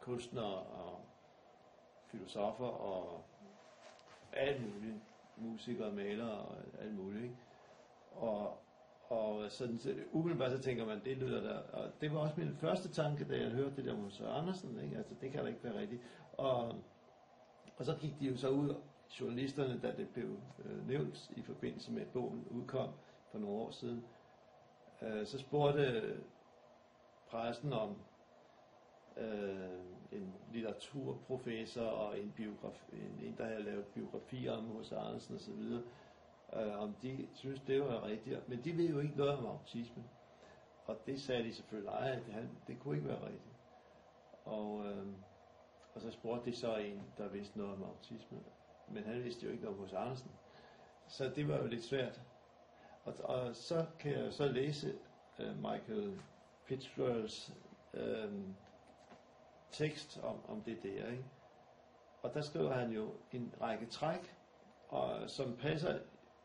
kunstnere og filosofer og alt muligt, musikere, malere og alt muligt, ikke? Og sådan, umiddelbart så tænker man, det lyder der, og det var også min første tanke, da jeg hørte det der hos Andersen, ikke? Altså det kan da ikke være rigtigt. Og så gik de jo så ud, journalisterne, da det blev nævnt i forbindelse med, at bogen udkom for nogle år siden, så spurgte pressen om en litteraturprofessor og en der havde lavet biografier om hos Andersen og så videre, om de synes det var rigtigt, men de ved jo ikke noget om autisme, og det sagde de selvfølgelig, det kunne ikke være rigtigt, og så spurgte de så en, der vidste noget om autisme, men han vidste jo ikke noget hos Andersen, så det var jo lidt svært. Og så kan jeg så læse Michael Fitzgeralds tekst om det der, ikke? Og der skriver han jo en række træk, som passer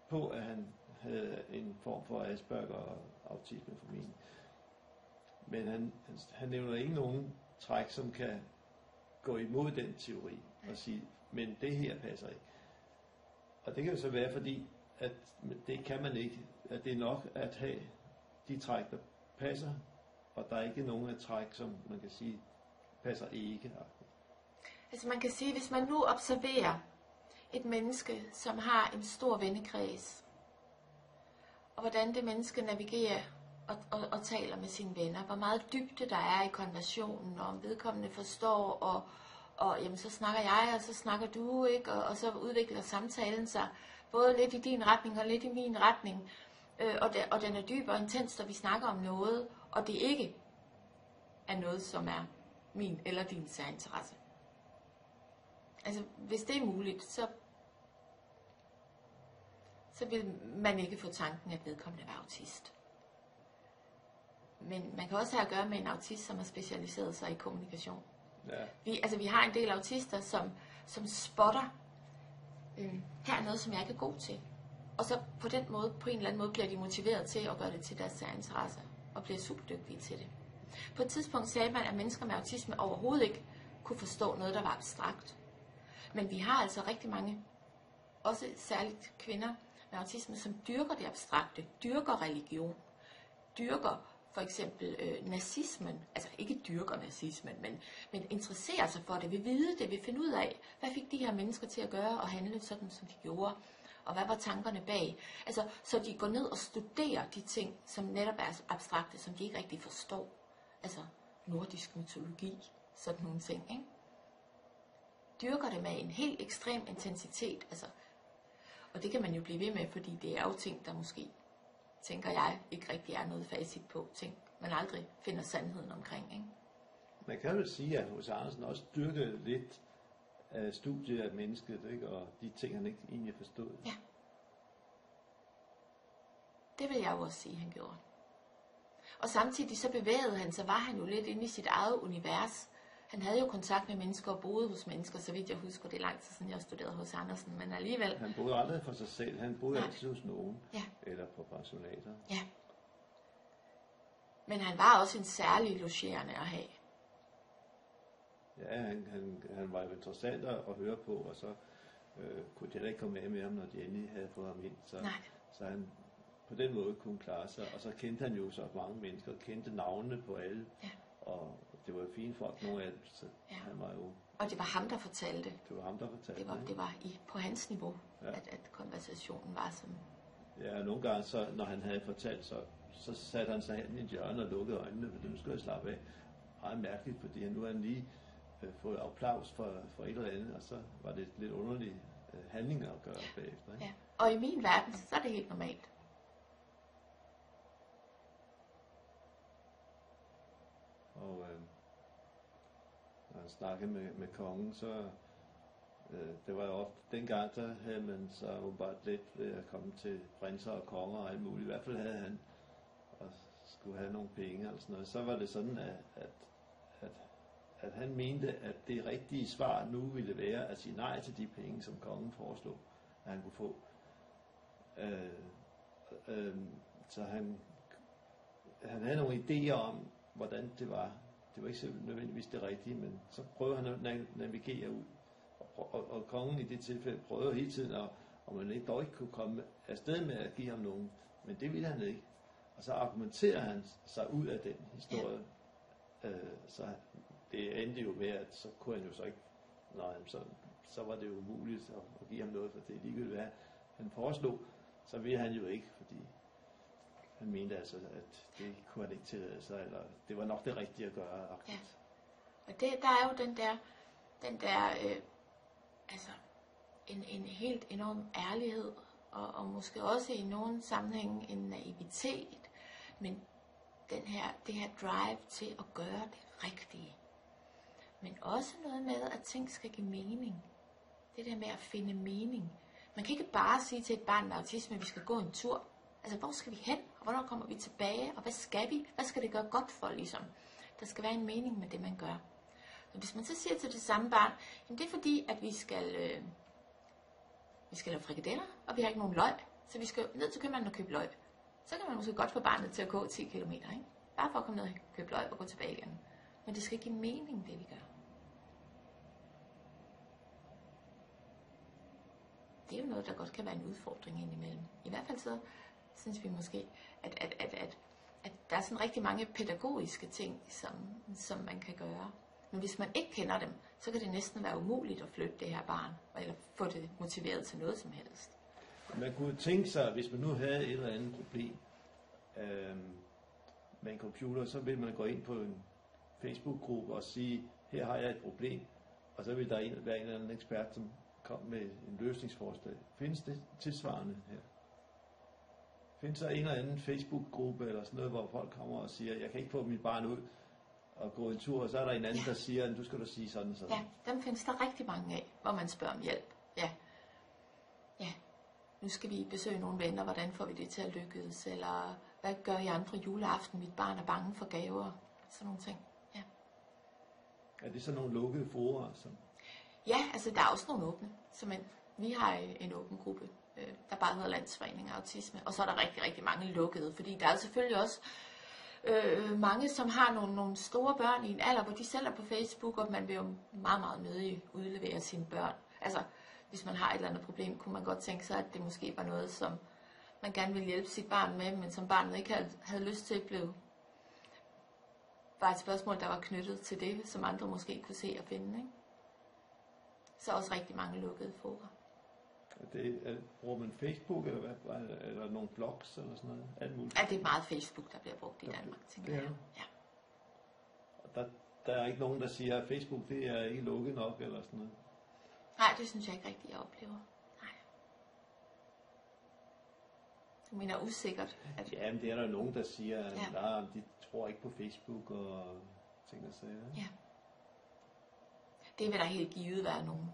på, at han havde en form for Asperger og autisme formentlig. Men han nævner ikke nogen træk, som kan gå imod den teori og sige, men det her passer ikke. Og det kan jo så være, fordi at det kan man ikke, at det er nok at have de træk, der passer, og der er ikke nogen af træk, som man kan sige, passer ikke. Altså man kan sige, hvis man nu observerer et menneske, som har en stor vennekreds, og hvordan det menneske navigerer og taler med sine venner, hvor meget dybde der er i konversationen, og om vedkommende forstår, og jamen, så snakker jeg, og så snakker du, ikke? Og så udvikler samtalen sig både lidt i din retning og lidt i min retning, og den er dyb og intens, når vi snakker om noget, og det ikke er noget, som er min eller din særinteresse. Altså, hvis det er muligt, så vil man ikke få tanken, at vedkommende er autist. Men man kan også have at gøre med en autist, som har specialiseret sig i kommunikation. Ja. Vi har en del autister, som spotter, her er noget, som jeg ikke er god til. Og så på den måde, på en eller anden måde, bliver de motiveret til at gøre det til deres særinteresse, og bliver super dygtige til det. På et tidspunkt sagde man, at mennesker med autisme overhovedet ikke kunne forstå noget, der var abstrakt. Men vi har altså rigtig mange, også særligt kvinder med autisme, som dyrker det abstrakte, dyrker religion, dyrker for eksempel nazismen, altså ikke dyrker nazismen, men interesserer sig for det, vil vide det, vil finde ud af, hvad fik de her mennesker til at gøre og handle sådan, som de gjorde, og hvad var tankerne bag. Altså, så de går ned og studerer de ting, som netop er abstrakte, som de ikke rigtig forstår. Altså, nordisk mytologi, sådan nogle ting, ikke? Dyrker det med en helt ekstrem intensitet, altså, og det kan man jo blive ved med, fordi det er jo ting, der måske, tænker jeg, ikke rigtig er noget facit på, ting man aldrig finder sandheden omkring, ikke? Man kan vel sige, at hos Andersen også dyrkede lidt af studiet af mennesket, ikke? Og de ting, han ikke egentlig forstod. Ja. Det vil jeg jo også sige, han gjorde. Og samtidig så bevægede han sig, var han jo lidt inde i sit eget univers. Han havde jo kontakt med mennesker og boede hos mennesker, så vidt jeg husker, det er lang tid siden, jeg studerede hos Andersen, men alligevel. Han boede aldrig for sig selv, han boede altid hos nogen, ja. Eller på pensionater. Ja. Men han var også en særlig logerende at have. Ja, han var jo interessant at høre på, og så kunne de heller ikke komme af med ham, når de endelig havde fået ham ind. Så han på den måde kunne klare sig. Og så kendte han jo så mange mennesker, kendte navnene på alle. Ja. Og det var jo fine folk, nogle af dem. Så han var jo... Og det var ham, der fortalte. Det var ham, der fortalte. Det var på hans niveau, at konversationen var sådan. Ja, og nogle gange, så, når han havde fortalt, så satte han sig hen i et hjørne og lukkede øjnene, for nu skulle jeg slappe af. Meget mærkeligt, fordi nu havde han lige fået applaus for et eller andet, og så var det lidt underlig handling at gøre bagefter. Ikke? Ja. Og i min verden, så er det helt normalt. Og når han snakkede med kongen, så det var jo ofte dengang, der havde man så åbenbart let ved at komme til prinser og konger og alt muligt. I hvert fald havde han og skulle have nogle penge eller sådan noget. Så var det sådan, at han mente, at det rigtige svar nu ville være at sige nej til de penge, som kongen foreslog, at han kunne få. Så han havde nogle idéer om, hvordan det var. Det var ikke så nødvendigvis det rigtige, men så prøvede han at navigere ud. Og kongen i det tilfælde prøvede hele tiden, om man ikke dog ikke kunne komme afsted med at give ham nogen. Men det ville han ikke. Og så argumenterer han sig ud af den historie. Så det endte jo med, at så kunne han jo så ikke... Nej, så var det jo umuligt at give ham noget, for det ligegyldigt hvad han foreslog. Så ville han jo ikke, fordi han mente altså, at det kunne han ikke tillade sig, eller det var nok det rigtige at gøre. Ja. Og der er jo den der altså en helt enorm ærlighed, og måske også i nogle sammenhænge en naivitet, men det her drive til at gøre det rigtige. Men også noget med, at ting skal give mening. Det der med at finde mening. Man kan ikke bare sige til et barn med autisme, at vi skal gå en tur. Altså, hvor skal vi hen, og hvornår kommer vi tilbage, og hvad skal vi? Hvad skal det gøre godt for, ligesom? Der skal være en mening med det, man gør. Og hvis man så siger til det samme barn, jamen det er fordi, at vi skal lave frikadeller, og vi har ikke nogen løg, så vi skal ned til købmanden og købe løg. Så kan man måske godt få barnet til at gå 10 km, ikke? Bare for at komme ned og købe løg og gå tilbage igen. Men det skal give mening, det vi gør. Det er jo noget, der godt kan være en udfordring indimellem. I hvert fald så synes vi måske, at der er sådan rigtig mange pædagogiske ting, som man kan gøre. Men hvis man ikke kender dem, så kan det næsten være umuligt at flytte det her barn, eller få det motiveret til noget som helst. Man kunne tænke sig, hvis man nu havde et eller andet problem med en computer, så vil man gå ind på en Facebook-gruppe og sige, her har jeg et problem, og så vil der være en eller anden ekspert, som kom med en løsningsforslag. Findes det tilsvarende her? Findes der en eller anden Facebook-gruppe eller sådan noget, hvor folk kommer og siger, jeg kan ikke få mit barn ud og gå en tur, og så er der en anden, der siger, du skal da sige sådan og sådan. Ja, dem findes der rigtig mange af, hvor man spørger om hjælp. Ja. Nu skal vi besøge nogle venner, hvordan får vi det til at lykkes, eller hvad gør I andre juleaften, mit barn er bange for gaver, sådan nogle ting. Ja. Er det så nogle lukkede forer? Som... Ja, altså der er også nogle åbne. Vi har en åben gruppe, der bare hedder Landsforening af Autisme, og så er der rigtig, rigtig mange lukkede, fordi der er selvfølgelig også mange, som har nogle store børn i en alder, hvor de selv er på Facebook, og man vil jo meget, meget nødig udlevere sine børn. Altså, hvis man har et eller andet problem, kunne man godt tænke sig, at det måske var noget, som man gerne ville hjælpe sit barn med, men som barnet ikke havde lyst til, var et spørgsmål, der var knyttet til det, som andre måske kunne se og finde, ikke? Så også rigtig mange lukkede fora. Bruger man Facebook, eller nogle blogs, eller sådan noget? Alt muligt? Ja, det er meget Facebook, der bliver brugt i Danmark, tænker jeg. Ja. Og der er ikke nogen, der siger, at Facebook det er ikke lukket nok, eller sådan noget? Nej, det synes jeg ikke rigtigt, jeg oplever. Nej. Du mener usikkert? Ja, men det er der nogen, der siger, at de tror ikke på Facebook, og ting og sager. Ja. Det vil der helt givet være nogen,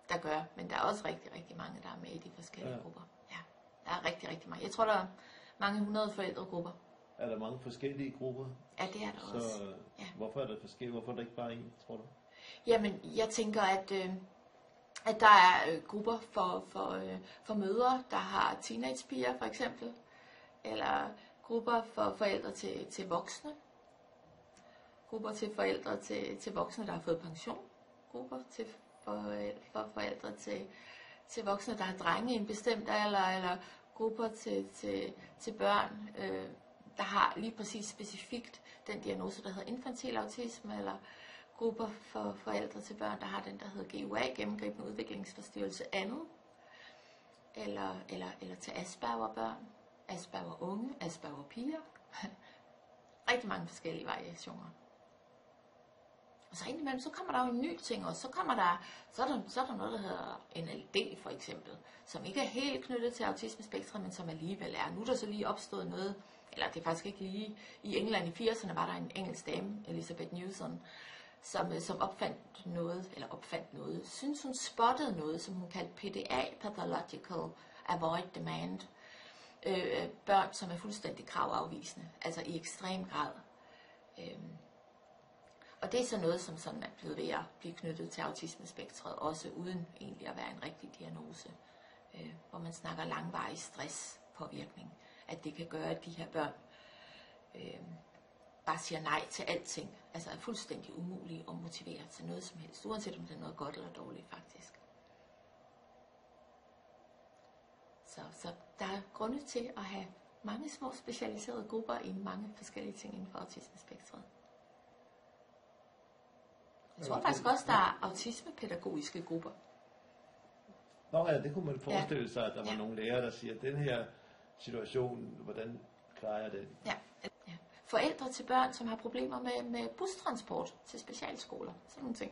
der gør, men der er også rigtig, rigtig mange, der er med i de forskellige grupper. Ja, der er rigtig, rigtig mange. Jeg tror, der er mange 100 forældregrupper. Er der mange forskellige grupper? Ja, det er der også. Ja. Hvorfor er der forskellige? Hvorfor er der ikke bare en, tror du? Jamen, jeg tænker, at der er grupper for mødre, der har teenagepiger, for eksempel. Eller grupper for forældre til voksne, grupper til forældre til voksne, der har fået pension, grupper til for forældre til voksne, der har drenge i en bestemt alder, eller grupper til børn, der har lige præcis specifikt den diagnose, der hedder infantil autisme, eller grupper for forældre til børn, der har den, der hedder GUA, gennemgribende udviklingsforstyrrelse andet, eller til Asperger-børn, Asperger-unge, Asperger-piger. Rigtig mange forskellige variationer. Og så indimellem, så kommer der jo en ny ting også. Så er der noget, der hedder NLD for eksempel, som ikke er helt knyttet til autismespektret, men som alligevel er. Nu er der så lige opstået noget, eller det er faktisk ikke lige. I England i 80'erne var der en engelsk dame, Elizabeth Newton, som opfandt noget, synes hun spottede noget, som hun kaldte PDA, Pathological Avoid Demand. Børn, som er fuldstændig kravafvisende, altså i ekstrem grad. Og det er så noget, som sådan er blevet ved at blive knyttet til autismespektret, også uden egentlig at være en rigtig diagnose, hvor man snakker langvarig stresspåvirkning, at det kan gøre, at de her børn bare siger nej til alting, altså er fuldstændig umulige at motivere til noget som helst, uanset om det er noget godt eller dårligt faktisk. Så der er grunde til at have mange små specialiserede grupper i mange forskellige ting inden for autismespektret. Jeg tror faktisk også, der er autismepædagogiske grupper. Nå ja, det kunne man forestille sig, at der var nogle lærere, der siger, at den her situation, hvordan klarer jeg det? Ja. Forældre til børn, som har problemer med bustransport til specialskoler, sådan nogle ting.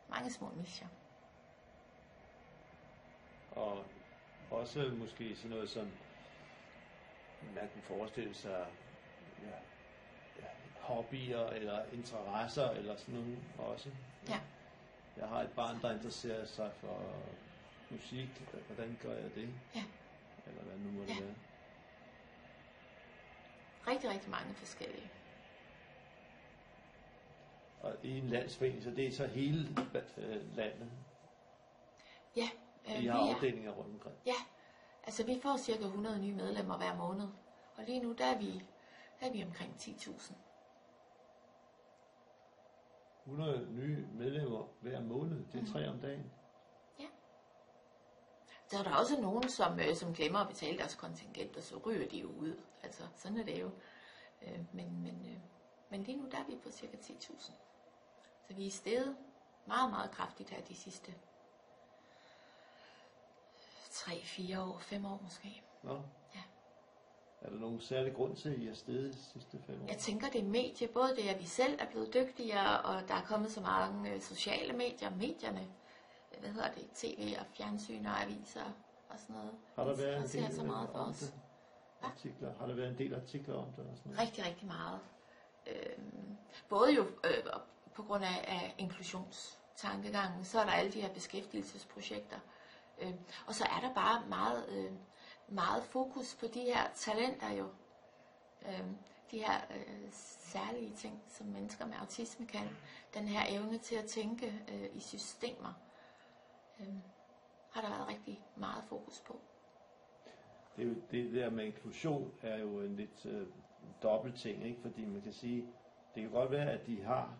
Mange små nicher. Og også måske sådan noget som, man kan forestille sig, hobbyer eller interesser eller sådan noget også. Ja. Jeg har et barn, der interesserer sig for musik. Hvordan gør jeg det? Ja. Eller hvad nu må det være? Rigtig, rigtig mange forskellige. Og i en landsforening, så det er så hele landet? Ja. I har afdelinger rundt omkring? Ja. Altså vi får cirka 100 nye medlemmer hver måned. Og lige nu, der er vi omkring 10.000. 100 nye medlemmer hver måned, det er 3 om dagen. Ja. Så er der også nogen, som glemmer at betale deres kontingent, og så ryger de jo ud. Altså, sådan er det jo. Men lige nu, der er vi på cirka 10.000. Så vi er steget meget, meget kraftigt her de sidste 3, 4 år, 5 år måske. Nå. Ja. Er der nogen særlig grund til, at I er steget de sidste 5 år? Jeg tænker, det er medie. Både det, at vi selv er blevet dygtigere, og der er kommet så mange sociale medier. Medierne, tv og fjernsyn og aviser og sådan noget. Har der været en del så meget for om os. det? Artikler? Har der været en del artikler om det? Og sådan noget? Rigtig, rigtig meget. Både jo på grund af inklusionstankegangen, så er der alle de her beskæftigelsesprojekter. Og så er der bare meget fokus på de her talenter jo. De her særlige ting, som mennesker med autisme kan. Den her evne til at tænke i systemer, har der været rigtig meget fokus på. Det der med inklusion er jo en lidt dobbelt ting, ikke? Fordi man kan sige, det kan godt være, at de har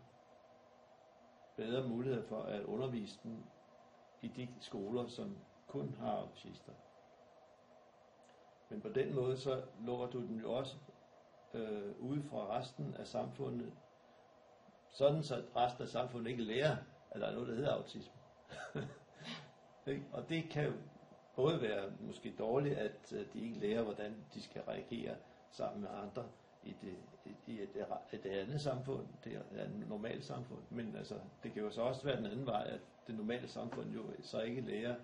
bedre muligheder for at undervise dem i de skoler, som kun har autister. Men på den måde, så lukker du dem jo også ude fra resten af samfundet, sådan så resten af samfundet ikke lærer, at der er noget, der hedder autisme. Og det kan jo både være måske dårligt, at de ikke lærer, hvordan de skal reagere sammen med andre i et andet samfund, det er et normalt samfund. Men altså, det kan jo så også være den anden vej, at det normale samfund jo så ikke lærer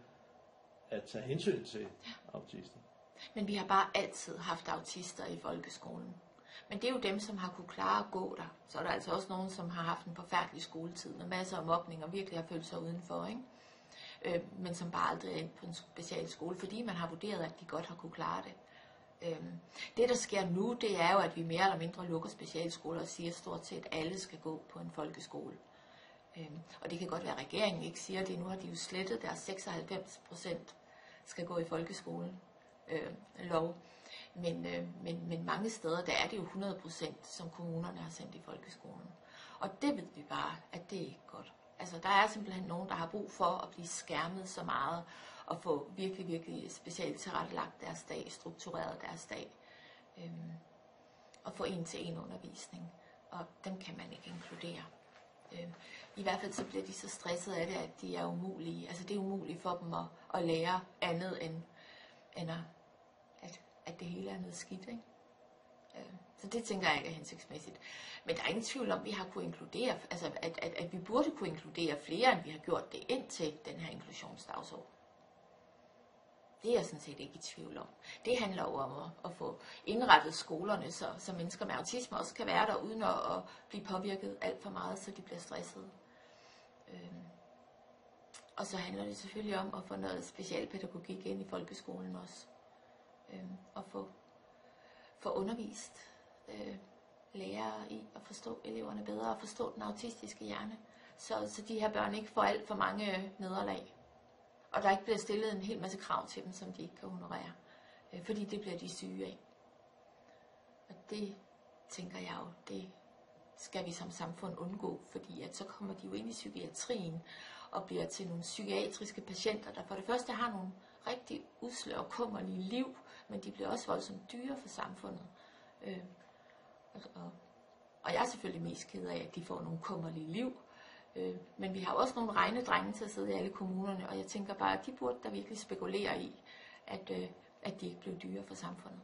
at tage hensyn til autister. Men vi har bare altid haft autister i folkeskolen. Men det er jo dem, som har kunne klare at gå der. Så er der altså også nogen, som har haft en forfærdelig skoletid med masser af mobning og virkelig har følt sig udenfor, ikke? Men som bare aldrig er ind på en special skole, fordi man har vurderet, at de godt har kunne klare det. Det, der sker nu, det er jo, at vi mere eller mindre lukker specialskoler og siger, at stort set alle skal gå på en folkeskole. Og det kan godt være, at regeringen ikke siger det. Nu har de jo slettet deres 96% skal gå i folkeskolen lov. Men mange steder, der er det jo 100%, som kommunerne har sendt i folkeskolen. Og det ved vi bare, at det er ikke godt. Altså, der er simpelthen nogen, der har brug for at blive skærmet så meget, og få virkelig, virkelig specielt tilrettelagt deres dag, struktureret deres dag, og få en-til-en undervisning. Og dem kan man ikke inkludere. I hvert fald så bliver de så stressede af det, at de er umulige. Altså, det er umuligt for dem at lære andet end at det hele er noget skidt, ikke? Så det tænker jeg ikke er hensigtsmæssigt. Men der er ingen tvivl om, at vi har kunne inkludere, altså at vi burde kunne inkludere flere, end vi har gjort det indtil den her inklusionsdagsorden. Det er jeg sådan set ikke i tvivl om. Det handler jo om at få indrettet skolerne, så mennesker med autisme også kan være der, uden at blive påvirket alt for meget, så de bliver stressede. Og så handler det selvfølgelig om at få noget specialpædagogik ind i folkeskolen også. Og få undervist lærere i at forstå eleverne bedre og forstå den autistiske hjerne, så de her børn ikke får alt for mange nederlag. Og der ikke bliver stillet en hel masse krav til dem, som de ikke kan honorere. Fordi det bliver de syge af. Og det tænker jeg jo, det skal vi som samfund undgå, fordi at så kommer de jo ind i psykiatrien og bliver til nogle psykiatriske patienter, der for det første har nogle rigtig usle og kummerlige liv, men de bliver også voldsomt dyre for samfundet. Og jeg er selvfølgelig mest ked af, at de får nogle kummerlige liv. Men vi har også nogle regnedrenge til at sidde i alle kommunerne, og jeg tænker bare, at de burde der virkelig spekulere i, at de ikke blev dyre for samfundet.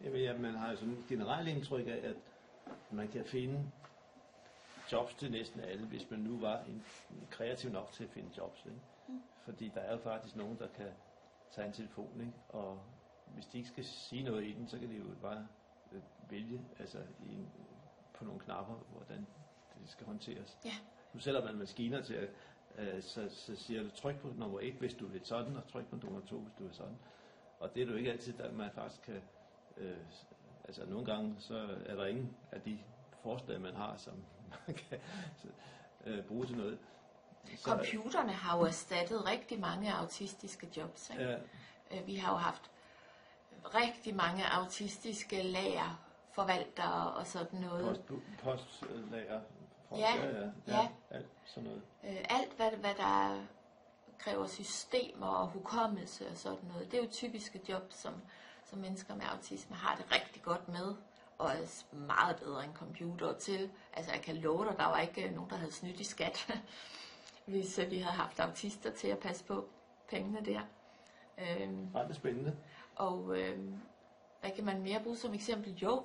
Jeg ved, at man har sådan et generelt indtryk af, at man kan finde jobs til næsten alle, hvis man nu var kreativ nok til at finde jobs. Ikke? Fordi der er jo faktisk nogen, der kan tage en telefon, ikke? Og hvis de ikke skal sige noget i den, så kan de jo bare vælge altså på nogle knapper, hvordan det skal håndteres. Ja. Nu sætter man maskiner til, så siger du, tryk på nummer 1, hvis du vil sådan, og tryk på nummer 2, hvis du vil sådan. Og det er jo ikke altid, at man faktisk kan, altså nogle gange, så er der ingen af de forslag, man har, som man kan bruge til noget. Computerne har jo erstattet rigtig mange autistiske jobs. Ikke? Ja. Vi har jo haft rigtig mange autistiske lagerforvaltere og sådan noget. Postlager. Ja. Alt sådan noget. Alt hvad der kræver systemer og hukommelse og sådan noget, det er jo typiske jobs, som mennesker med autisme har det rigtig godt med, og er meget bedre end computer til. Altså jeg kan love dig, der var ikke nogen, der havde snydt i skat, hvis vi havde haft autister til at passe på pengene der. Ret spændende. Og hvad kan man mere bruge som eksempel? Jo,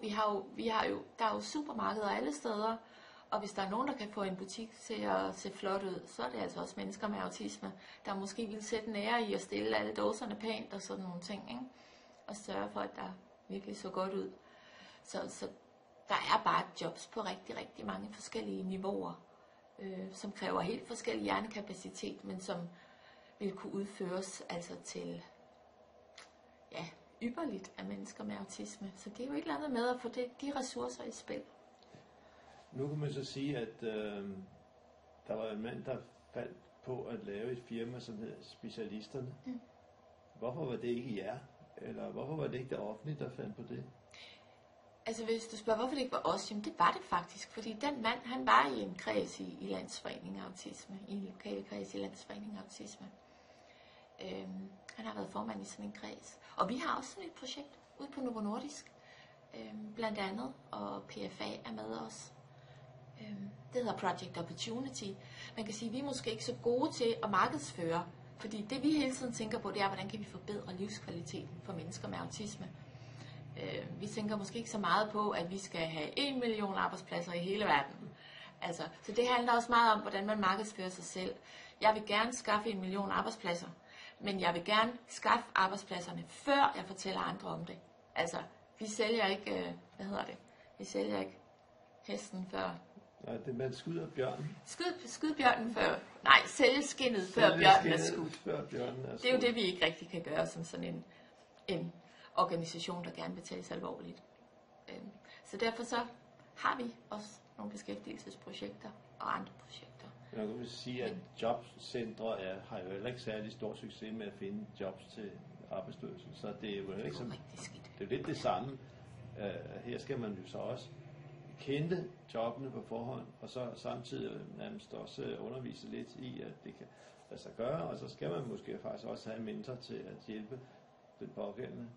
der er jo supermarkeder alle steder, og hvis der er nogen, der kan få en butik til at se flot ud, så er det altså også mennesker med autisme, der måske vil sætte en ære i at stille alle dåserne pænt og sådan nogle ting, ikke? Og sørge for, at der virkelig så godt ud. Så der er bare jobs på rigtig, rigtig mange forskellige niveauer, som kræver helt forskellig hjernekapacitet, men som vil kunne udføres altså til ypperligt af mennesker med autisme. Så det er jo et eller andet med at få de ressourcer i spil. Nu kan man så sige, at der var en mand, der faldt på at lave et firma, som hedder Specialisterne. Hvorfor var det ikke jer? Eller hvorfor var det ikke det offentlige, der fandt på det? Altså hvis du spørger, hvorfor det ikke var os, jamen det var det faktisk. Fordi den mand, han var i en kreds i Landsforeningen Autisme. I en lokal kreds i Landsforeningen Autisme. Han har været formand i sådan en kreds. Og vi har også sådan et projekt ude på Novo Nordisk. Blandt andet, og PFA er med os. Det hedder Project Opportunity. Man kan sige, at vi er måske ikke så gode til at markedsføre, fordi det vi hele tiden tænker på, det er, hvordan kan vi forbedre livskvaliteten for mennesker med autisme. Vi tænker måske ikke så meget på, at vi skal have 1 million arbejdspladser i hele verden. Altså, så det handler også meget om, hvordan man markedsfører sig selv. Jeg vil gerne skaffe 1 million arbejdspladser, men jeg vil gerne skaffe arbejdspladserne, før jeg fortæller andre om det. Altså, vi sælger ikke, vi sælger ikke hesten før. Nej, det man skyder bjørnen. Skyd bjørnen før. Nej, sælge skindet før bjørnen er skudt. Det er jo det, vi ikke rigtig kan gøre som sådan en organisation, der gerne vil tages alvorligt. Så derfor så har vi også nogle beskæftigelsesprojekter og andre projekter. Jeg kan sige, at jobcentre har jo heller ikke særlig stor succes med at finde jobs til arbejdsløse, så det er jo heller ikke det er lidt det samme. Her skal man jo så også kende jobbene på forhånd, og så samtidig nærmest også undervise lidt i, at det kan lade sig gøre, og så skal man måske faktisk også have en mentor til at hjælpe den pågældende,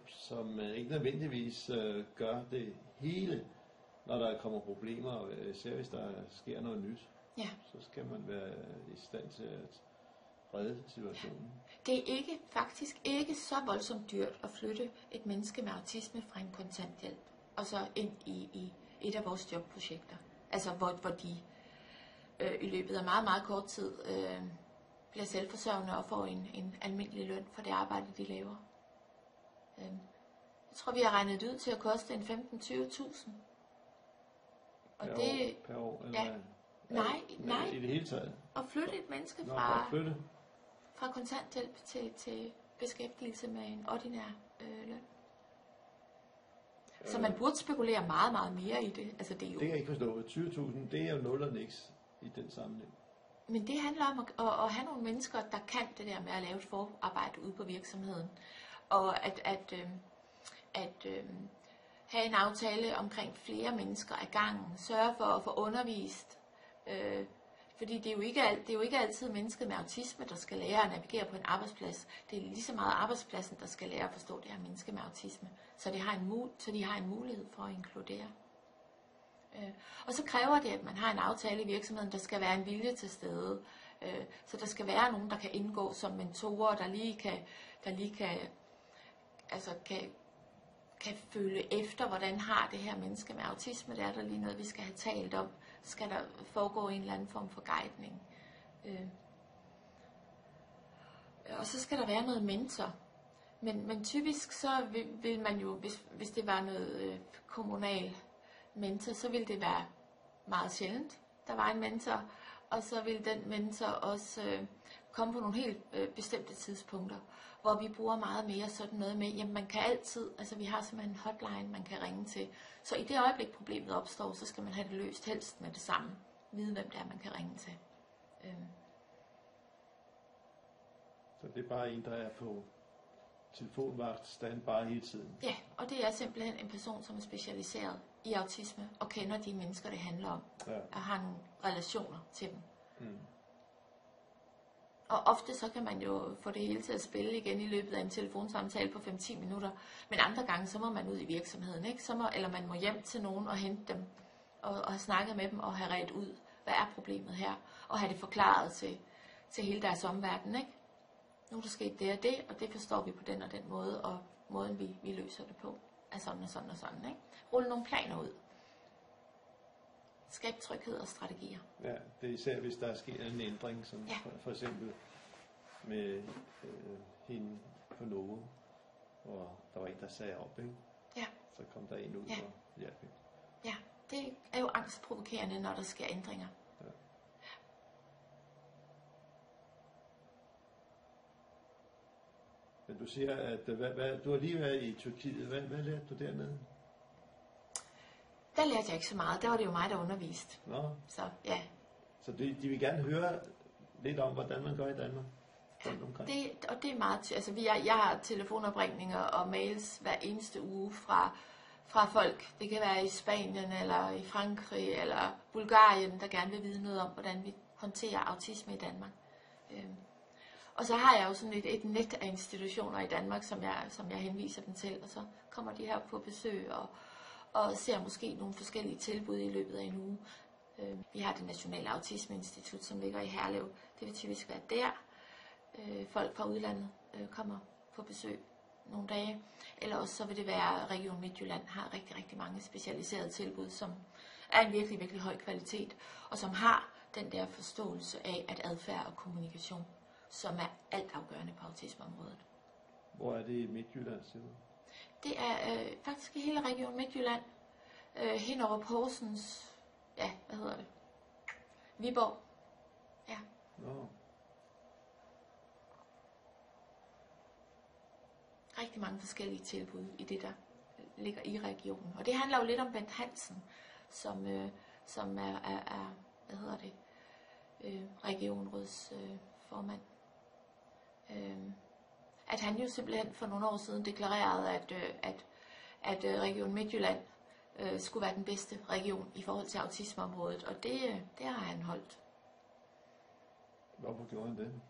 som ikke nødvendigvis gør det hele, når der kommer problemer, især hvis der sker noget nyt. Ja. Så skal man være i stand til at redde situationen. Det er faktisk ikke så voldsomt dyrt at flytte et menneske med autisme fra en kontanthjælp og så ind i et af vores jobprojekter. Altså hvor de i løbet af meget, meget kort tid bliver selvforsørgende og får en almindelig løn for det arbejde, de laver. Jeg tror, vi har regnet ud til at koste en 15-20.000. Og per år? Eller ja. Nej. I det hele taget? At flytte et menneske fra kontanthjælp til beskæftigelse med en ordinær løn. Så man burde spekulere meget, meget mere i det. Altså, det kan jeg ikke forstå. 20.000, det er jo nul og niks i den sammenhæng. Men det handler om at have nogle mennesker, der kan det der med at lave et forarbejde ude på virksomheden. Og at have en aftale omkring flere mennesker ad gangen. Sørge for at få undervist. Fordi det er jo ikke altid mennesket med autisme, der skal lære at navigere på en arbejdsplads. Det er lige så meget arbejdspladsen, der skal lære at forstå det her menneske med autisme. Så de har en mulighed for at inkludere. Og så kræver det, at man har en aftale i virksomheden, der skal være en vilje til stede. Så der skal være nogen, der kan indgå som mentorer, der lige kan føle efter, hvordan har det her menneske med autisme. Det er der lige noget, vi skal have talt om. Skal der foregå en eller anden form for guidning. Og så skal der være noget mentor. Men typisk så vil man jo, hvis det var noget kommunal mentor, så ville det være meget sjældent, der var en mentor. Og så vil den mentor også komme på nogle helt bestemte tidspunkter, hvor vi bruger meget mere sådan noget med, jamen man kan altid, altså vi har simpelthen en hotline, man kan ringe til. Så i det øjeblik problemet opstår, så skal man have det løst helst med det samme. Vide, hvem det er, man kan ringe til. Så det er bare en, der er på telefonvagt, standby hele tiden? Ja, og det er simpelthen en person, som er specialiseret i autisme, og kender de mennesker, det handler om, og har nogle relationer til dem. Mm. Og ofte så kan man jo få det hele til at spille igen i løbet af en telefonsamtale på 5-10 minutter. Men andre gange, så må man ud i virksomheden, ikke? Eller man må hjem til nogen og hente dem, og have snakket med dem, og have redt ud, hvad er problemet her, og have det forklaret til hele deres omverden, ikke? Nu er der sket det og det, og det forstår vi på den og den måde, og måden vi løser det på, er sådan og sådan og sådan, ikke? Rulle nogle planer ud. Skab tryghed og strategier. Ja, det er især hvis der sker en ændring, som for eksempel med hende på Novo, hvor der var en, der sagde op, ikke? Ja. Så kom der en ud og hjalp. Ja, det er jo angstprovokerende, når der sker ændringer. Ja. Men du siger, at du har lige været i Tyrkiet. Hvad lærte du dernede? Der lærte jeg ikke så meget. Der var det jo mig, der underviste. Nå. Så ja. Så de vil gerne høre lidt om, hvordan man gør i Danmark? Ja, det er meget... Altså, jeg har telefonopringninger og mails hver eneste uge fra folk. Det kan være i Spanien, eller i Frankrig, eller Bulgarien, der gerne vil vide noget om, hvordan vi håndterer autisme i Danmark. Og så har jeg jo sådan et net af institutioner i Danmark, som jeg henviser dem til, og så kommer de her på besøg og ser måske nogle forskellige tilbud i løbet af en uge. Vi har det Nationale Autismeinstitut, som ligger i Herlev. Det vil typisk være der. Folk fra udlandet kommer på besøg nogle dage. Eller også så vil det være Region Midtjylland har rigtig, rigtig mange specialiserede tilbud, som er en virkelig, virkelig høj kvalitet, og som har den der forståelse af, at adfærd og kommunikation, som er altafgørende på autismeområdet. Hvor er det i Midtjylland, siger du? Det er faktisk i hele Region Midtjylland. Hinderup, Horsens, Viborg. Ja. Nå. Rigtig mange forskellige tilbud i det, der ligger i regionen. Og det handler jo lidt om Bent Hansen, som er hvad hedder det, regionrådsformand. At han jo simpelthen for nogle år siden deklarerede, at Region Midtjylland skulle være den bedste region i forhold til autismeområdet, og det har han holdt. Hvorfor gjorde han det?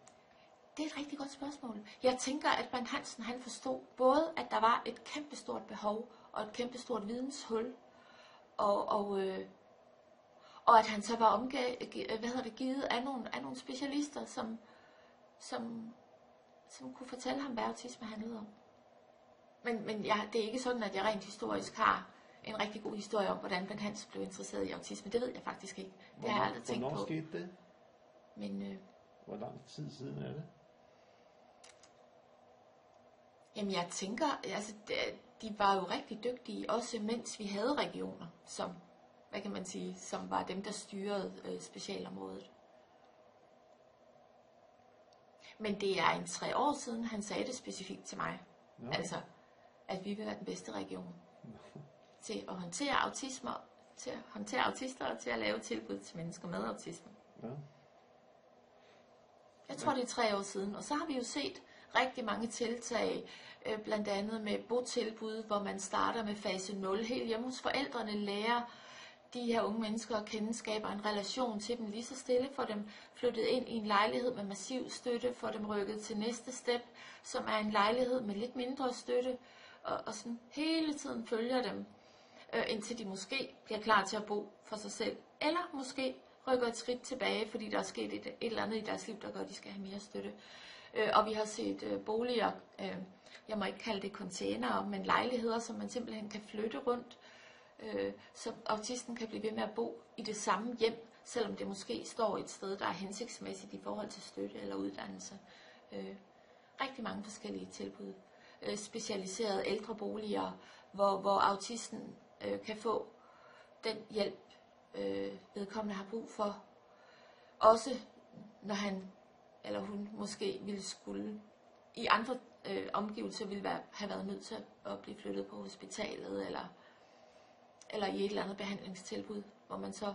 Det er et rigtig godt spørgsmål. Jeg tænker, at Bent Hansen han forstod både, at der var et kæmpestort behov og et kæmpestort videnshul, og at han så var givet af nogle specialister, som kunne fortælle ham, hvad autisme handlede om. Men det er ikke sådan, at jeg rent historisk har en rigtig god historie om, hvordan Bent Hansen blev interesseret i autisme. Det ved jeg faktisk ikke. Det har jeg aldrig tænkt på. Hvornår skete det? Men, hvor lang tid siden er det? Jamen jeg tænker, altså de var jo rigtig dygtige, også mens vi havde regioner, som, hvad kan man sige, som var dem, der styrede specialområdet. Men det er en 3 år siden, han sagde det specifikt til mig. Ja. Altså, at vi vil være den bedste region til at håndtere autister og til at lave tilbud til mennesker med autisme. Ja. Jeg tror, det er 3 år siden, og så har vi jo set rigtig mange tiltag, blandt andet med botilbud, hvor man starter med fase 0, helt hjemme hos forældrene, lærer de her unge mennesker at kende, skaber en relation til dem lige så stille, får dem flyttet ind i en lejlighed med massiv støtte, får dem rykket til næste step, som er en lejlighed med lidt mindre støtte, og sådan hele tiden følger dem, indtil de måske bliver klar til at bo for sig selv, eller måske rykker et skridt tilbage, fordi der er sket et eller andet i deres liv, der gør, at de skal have mere støtte. Og vi har set boliger, jeg må ikke kalde det containere, men lejligheder, som man simpelthen kan flytte rundt, så autisten kan blive ved med at bo i det samme hjem, selvom det måske står et sted, der er hensigtsmæssigt i forhold til støtte eller uddannelse. Rigtig mange forskellige tilbud. Specialiserede ældreboliger, hvor autisten kan få den hjælp, vedkommende har brug for. Også når han eller hun måske ville skulle i andre omgivelser ville have været nødt til at blive flyttet på hospitalet eller i et eller andet behandlingstilbud, hvor man så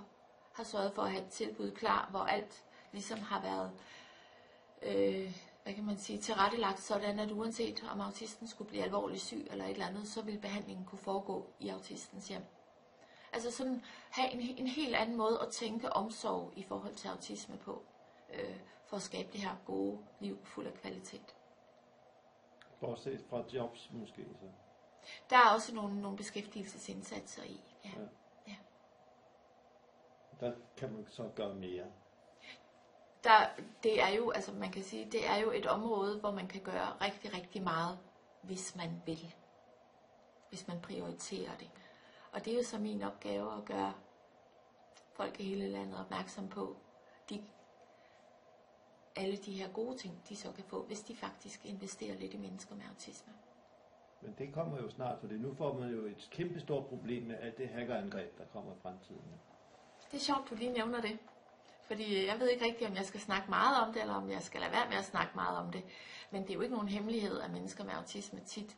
har sørget for at have et tilbud klar, hvor alt ligesom har været hvad kan man sige, tilrettelagt sådan, at uanset om autisten skulle blive alvorligt syg eller et eller andet, så ville behandlingen kunne foregå i autistens hjem. Altså sådan have en helt anden måde at tænke omsorg i forhold til autisme på, for at skabe det her gode liv fuld af kvalitet. Bortset fra jobs måske så? Der er også nogle beskæftigelsesindsatser i. Ja. Ja. Der kan man så gøre mere. Det er jo, altså man kan sige, det er jo et område, hvor man kan gøre rigtig, rigtig meget, hvis man vil. Hvis man prioriterer det. Og det er jo så min opgave at gøre folk i hele landet opmærksom på alle de her gode ting, de så kan få, hvis de faktisk investerer lidt i mennesker med autisme. Men det kommer jo snart, for nu får man jo et kæmpe stort problem med alt det hackerangreb, der kommer i fremtiden. Det er sjovt, du lige nævner det. Fordi jeg ved ikke rigtigt, om jeg skal snakke meget om det, eller om jeg skal lade være med at snakke meget om det. Men det er jo ikke nogen hemmelighed, at mennesker med autisme tit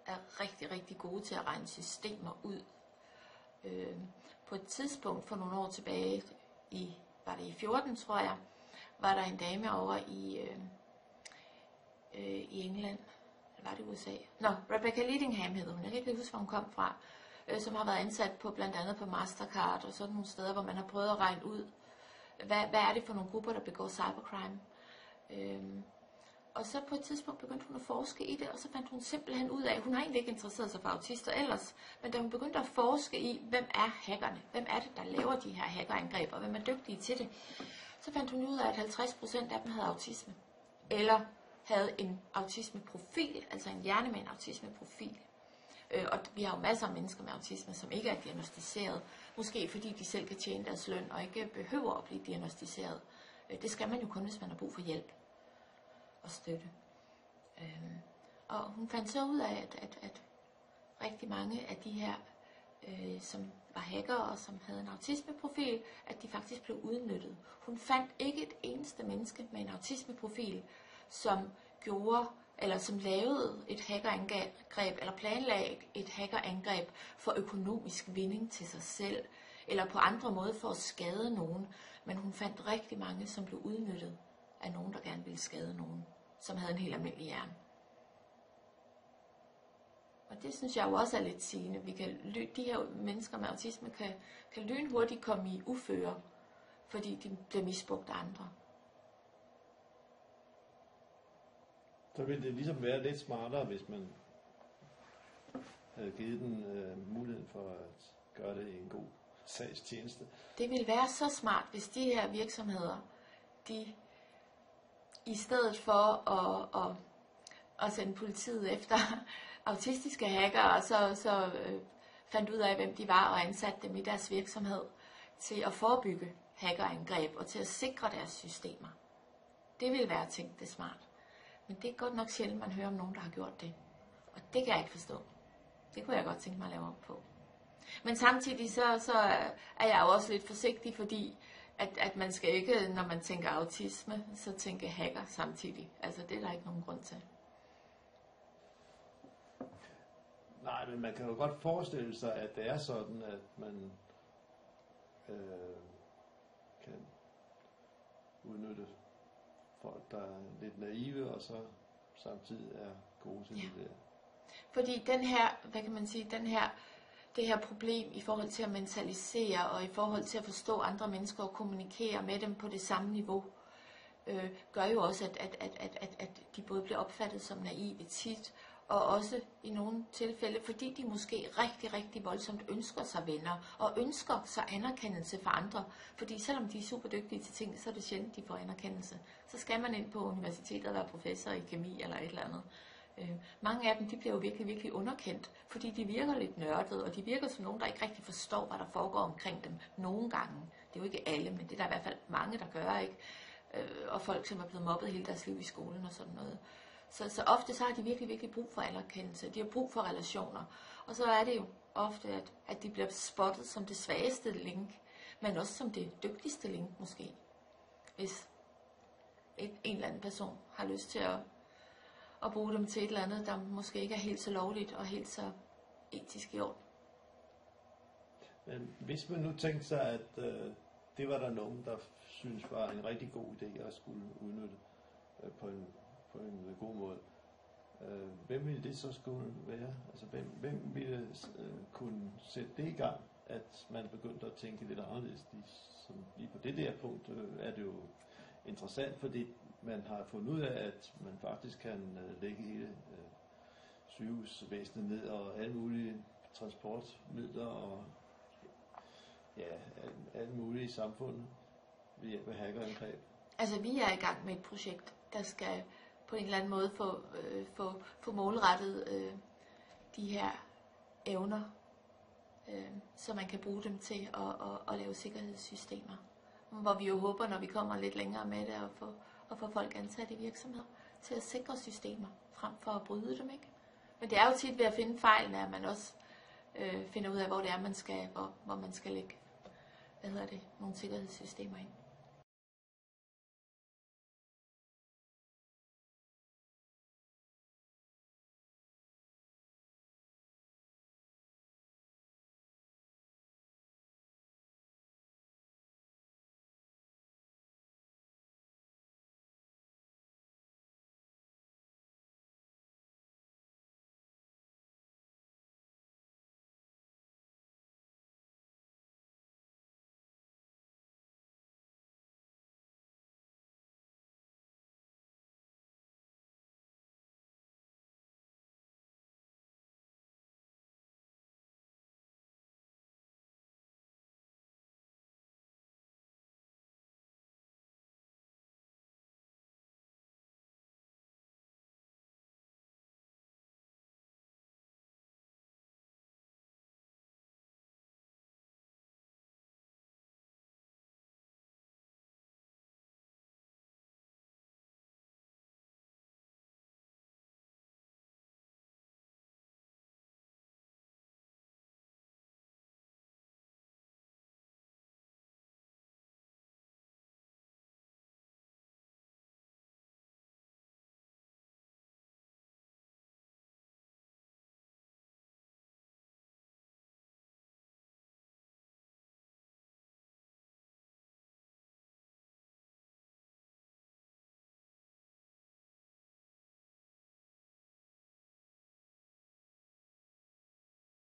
er rigtig, rigtig gode til at regne systemer ud. På et tidspunkt for nogle år tilbage, var det i 14, tror jeg, var der en dame over i England, eller var det USA? Rebecca Leadingham hed hun, jeg kan ikke huske, hvor hun kom fra, som har været ansat på blandt andet på Mastercard og sådan nogle steder, hvor man har prøvet at regne ud, hvad er det for nogle grupper, der begår cybercrime. Og så på et tidspunkt begyndte hun at forske i det, og så fandt hun simpelthen ud af, hun har egentlig ikke interesseret sig for autister ellers, men da hun begyndte at forske i, hvem er hackerne, hvem er det, der laver de her hackerangreb, og hvem er dygtige til det, så fandt hun ud af, at 50% af dem havde autisme, eller havde en autismeprofil, altså en hjerne med en autismeprofil. Og vi har jo masser af mennesker med autisme, som ikke er diagnostiseret, måske fordi de selv kan tjene deres løn, og ikke behøver at blive diagnostiseret. Det skal man jo kun, hvis man har brug for hjælp og støtte. Og hun fandt så ud af, at rigtig mange af de her, som var hackere og som havde en autismeprofil, at de faktisk blev udnyttet. Hun fandt ikke et eneste menneske med en autismeprofil, som gjorde, eller som lavede et hackerangreb, eller planlagde et hackerangreb for økonomisk vinding til sig selv, eller på andre måder for at skade nogen. Men hun fandt rigtig mange, som blev udnyttet af nogen, der gerne ville skade nogen, som havde en helt almindelig hjerne. Og det synes jeg jo også er lidt sigende. De her mennesker med autisme kan lynhurtigt komme i uføre, fordi de bliver misbrugt af andre. Så ville det ligesom være lidt smartere, hvis man havde givet den muligheden for at gøre det i en god sagstjeneste. Det ville være så smart, hvis de her virksomheder, de i stedet for at sende politiet efter autistiske hackere, så fandt ud af, hvem de var og ansatte dem i deres virksomhed til at forebygge hackerangreb og til at sikre deres systemer. Det ville være tænkt det smart. Men det er godt nok sjældent, man hører om nogen, der har gjort det. Og det kan jeg ikke forstå. Det kunne jeg godt tænke mig at lave om på. Men samtidig så er jeg jo også lidt forsigtig, fordi at man skal ikke, når man tænker autisme, så tænke hacker samtidig. Altså det er der ikke nogen grund til. Nej, men man kan jo godt forestille sig, at det er sådan, at man kan udnytte folk, der er lidt naive, og så samtidig er gode til det der. Fordi den her, hvad kan man sige, det her problem i forhold til at mentalisere, og i forhold til at forstå andre mennesker og kommunikere med dem på det samme niveau, gør jo også, at de både bliver opfattet som naive tit, og også i nogle tilfælde, fordi de måske rigtig, rigtig voldsomt ønsker sig venner, og ønsker sig anerkendelse fra andre. Fordi selvom de er super dygtige til ting, så er det sjældent, de får anerkendelse. Så skal man ind på universitetet og være professor i kemi eller et eller andet. Mange af dem, de bliver jo virkelig, virkelig underkendt, fordi de virker lidt nørdede, og de virker som nogen, der ikke rigtig forstår, hvad der foregår omkring dem nogle gange. Det er jo ikke alle, men det er der i hvert fald mange, der gør, ikke? Og folk, som er blevet mobbet hele deres liv i skolen og sådan noget. Så ofte så har de virkelig, virkelig brug for anerkendelse. De har brug for relationer. Og så er det jo ofte, at de bliver spottet som det svageste link, men også som det dygtigste link måske. Hvis en eller anden person har lyst til at bruge dem til et eller andet, der måske ikke er helt så lovligt og helt så etisk i orden. Men hvis man nu tænkte sig, at det var der nogen, der synes var en rigtig god idé at skulle udnytte på en god måde, hvem ville det så skulle være? Altså hvem ville kunne sætte det i gang, at man begyndte at tænke lidt anderledes? Lige på det der punkt er det jo interessant, fordi man har fundet ud af, at man faktisk kan lægge hele sygehusvæsenet ned, og alle mulige transportmidler og alle mulige i samfundet ved hjælp af hackerangreb. Altså vi er i gang med et projekt, der skal på en eller anden måde få målrettet de her evner, så man kan bruge dem til at lave sikkerhedssystemer. Hvor vi jo håber, når vi kommer lidt længere med det, at få folk ansat i virksomheder til at sikre systemer, frem for at bryde dem, ikke? Men det er jo tit ved at finde fejlene, at man også finder ud af, hvor det er, hvor man skal lægge nogle sikkerhedssystemer ind.